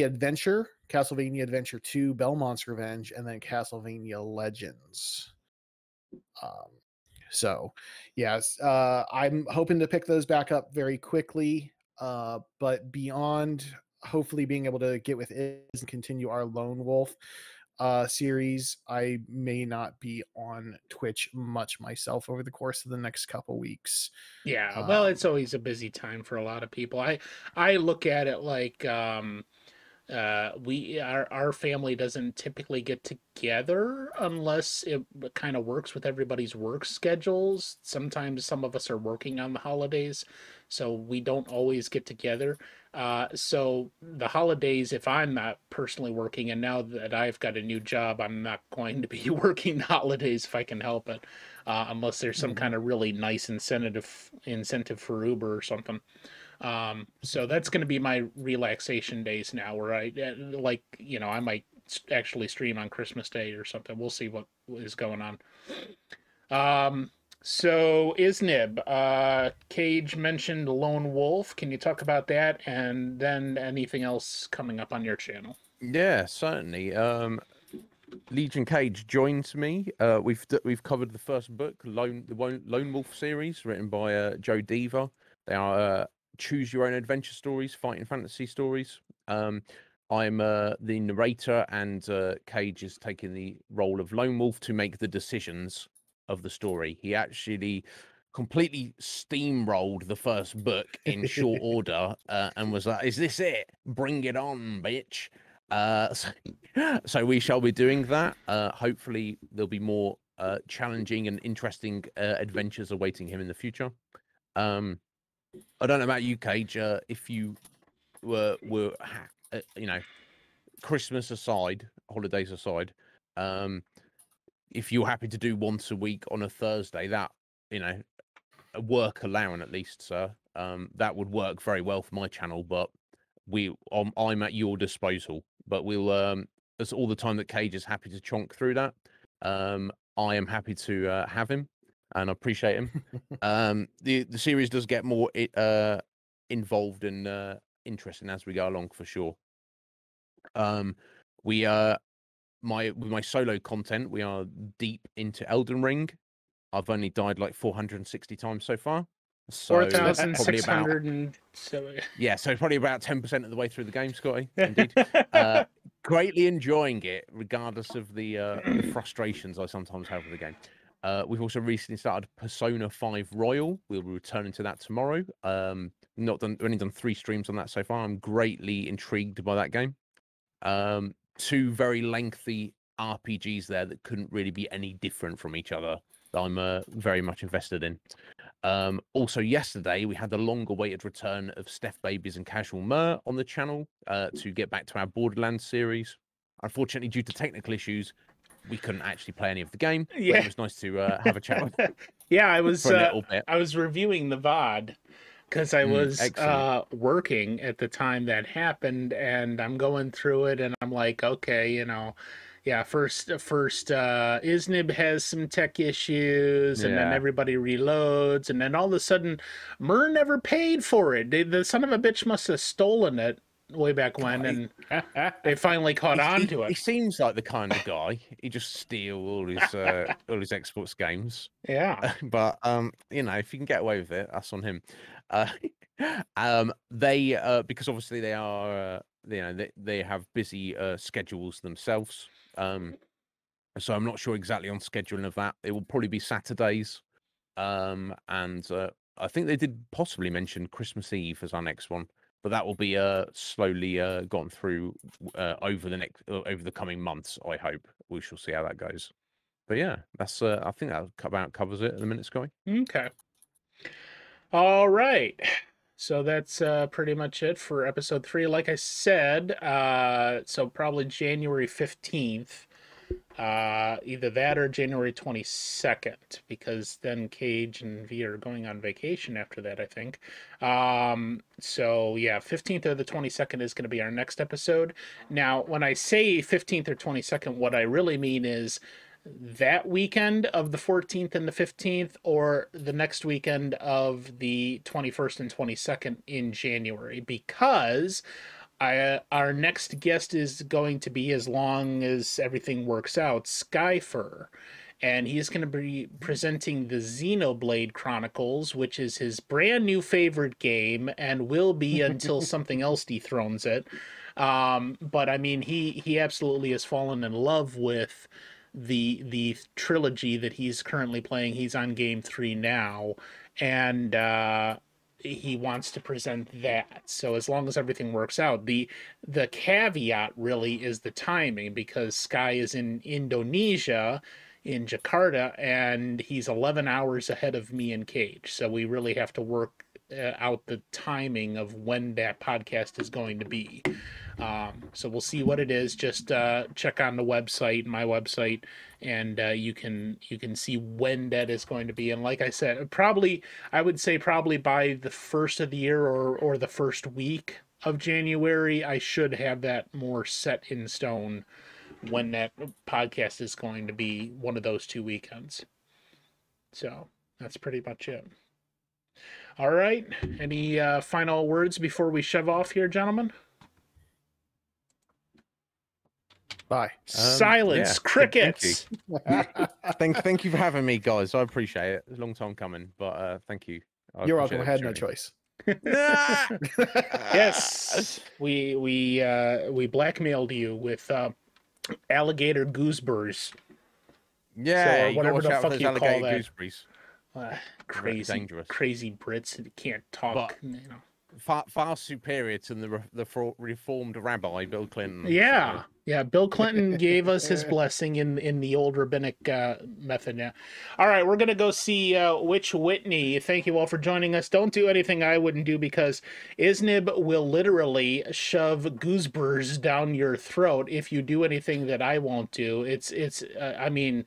Adventure, Castlevania Adventure 2, Belmont's Revenge, and then Castlevania Legends. So yes, I'm hoping to pick those back up very quickly, but beyond hopefully being able to get with Iz and continue our Lone Wolf series, I may not be on Twitch much myself over the course of the next couple weeks. Yeah, well, it's always a busy time for a lot of people. I look at it like our family doesn't typically get together unless it kind of works with everybody's work schedules. Sometimes some of us are working on the holidays, so we don't always get together. So the holidays, if I'm not personally working, and now that I've got a new job, I'm not going to be working the holidays if I can help it, unless there's some kind of really nice incentive for Uber or something. So that's going to be my relaxation days now, where I might actually stream on Christmas Day or something. We'll see what is going on. So Iznib, Cage mentioned Lone Wolf. Can you talk about that, and then anything else coming up on your channel? Yeah, certainly. Legion Cage joins me. We've covered the first book, Lone Wolf series, written by Joe Diva. They are choose your own adventure stories, fighting fantasy stories. I'm the narrator, and Cage is taking the role of Lone Wolf to make the decisions of the story. He actually completely steamrolled the first book in short order and was like, "Is this it? Bring it on, bitch!" So we shall be doing that. Hopefully, there'll be more challenging and interesting adventures awaiting him in the future. I don't know about you, Cage. If you were you know, Christmas aside, holidays aside, if you're happy to do once a week on a Thursday, that, you know, work allowing at least, sir, that would work very well for my channel. But I'm at your disposal. But we'll that's all the time that Cage is happy to chonk through that. I am happy to have him, and I appreciate him. The series does get more involved and interesting as we go along, for sure. We with my solo content, we are deep into Elden Ring. I've only died like 460 times so far. So that's probably about 4,607. yeah, so probably about 10% of the way through the game, Scotty. Indeed, greatly enjoying it, regardless of the frustrations I sometimes have with the game. We've also recently started Persona 5 Royal. We'll be returning to that tomorrow. Only done 3 streams on that so far. I'm greatly intrigued by that game. 2 very lengthy RPGs there that couldn't really be any different from each other, that I'm very much invested in. Also yesterday, we had the long-awaited return of Steph Babies and Casual Mer on the channel to get back to our Borderlands series. Unfortunately, due to technical issues, we couldn't actually play any of the game. Yeah. But it was nice to have a chat with Yeah, I was for a little bit. I was reviewing the VOD because I was working at the time that happened, and I'm going through it, and I'm like, okay, you know, yeah, first Iznib has some tech issues, and then everybody reloads, and then all of a sudden, Mur never paid for it. The son of a bitch must have stolen it way back when, and they finally caught on to it. He seems like the kind of guy. He just steal all his Xbox games. Yeah. But you know, if you can get away with it, that's on him. They because obviously they are you know, they have busy schedules themselves. So I'm not sure exactly on scheduling of that. It will probably be Saturdays. And I think they did possibly mention Christmas Eve as our next one, but that will be slowly gone through over the coming months. I hope we shall see how that goes. But yeah, that's I think that about covers it at the minute, Scotty. Okay. All right. So that's pretty much it for episode 3. Like I said, so probably January 15th. Either that or January 22nd, because then Cage and V are going on vacation after that, I think. So yeah, 15th or the 22nd is going to be our next episode. Now, when I say 15th or 22nd, what I really mean is that weekend of the 14th and the 15th, or the next weekend of the 21st and 22nd in January, because our next guest is going to be, as long as everything works out, Skyfer. And he's going to be presenting the Xenoblade Chronicles, which is his brand new favorite game, and will be until something else dethrones it. But I mean, he absolutely has fallen in love with the trilogy that he's currently playing. He's on game 3 now, and he wants to present that. So as long as everything works out, the caveat really is the timing, because Sky is in Indonesia, in Jakarta, and he's 11 hours ahead of me and Cage. So we really have to work out the timing of when that podcast is going to be. So we'll see what it is. Just check on the website, my website, and you can see when that is going to be. And like I said, I would say probably by the first of the year, or the first week of January, I should have that more set in stone when that podcast is going to be, one of those 2 weekends. So that's pretty much it. All right. Any final words before we shove off here, gentlemen? Bye. Silence. Crickets. Thank you for having me, guys. I appreciate it. It's a long time coming, but thank you. You're welcome. I had no choice. Yes, we blackmailed you with alligator gooseberries. Yeah, or you gotta whatever watch the out for fuck those you call alligator that. gooseberries. Very Crazy, dangerous. crazy Brits that can't talk. But far superior to the reformed rabbi Bill Clinton. Yeah, So. yeah. Bill Clinton gave us his blessing in the old rabbinic method. Now, all right, we're gonna go see Witch Whitney. Thank you all for joining us. Don't do anything I wouldn't do because Iznib will literally shove gooseberries down your throat if you do anything that I won't do. I mean,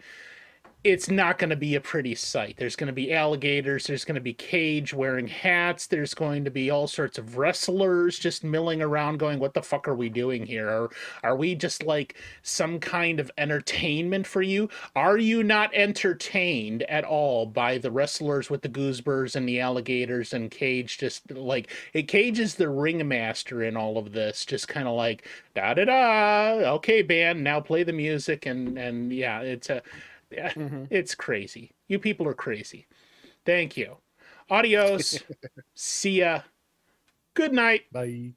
it's not going to be a pretty sight. There's going to be alligators. There's going to be Cage wearing hats. There's going to be all sorts of wrestlers just milling around going, what the fuck are we doing here? Are we just like some kind of entertainment for you? Are you not entertained at all by the wrestlers with the gooseberries and the alligators and Cage just like, Cage is the ringmaster in all of this, just kind of like, da-da-da, okay, band, now play the music. And yeah, it's crazy. You people are crazy. Thank you. Adios. See ya. Good night. Bye.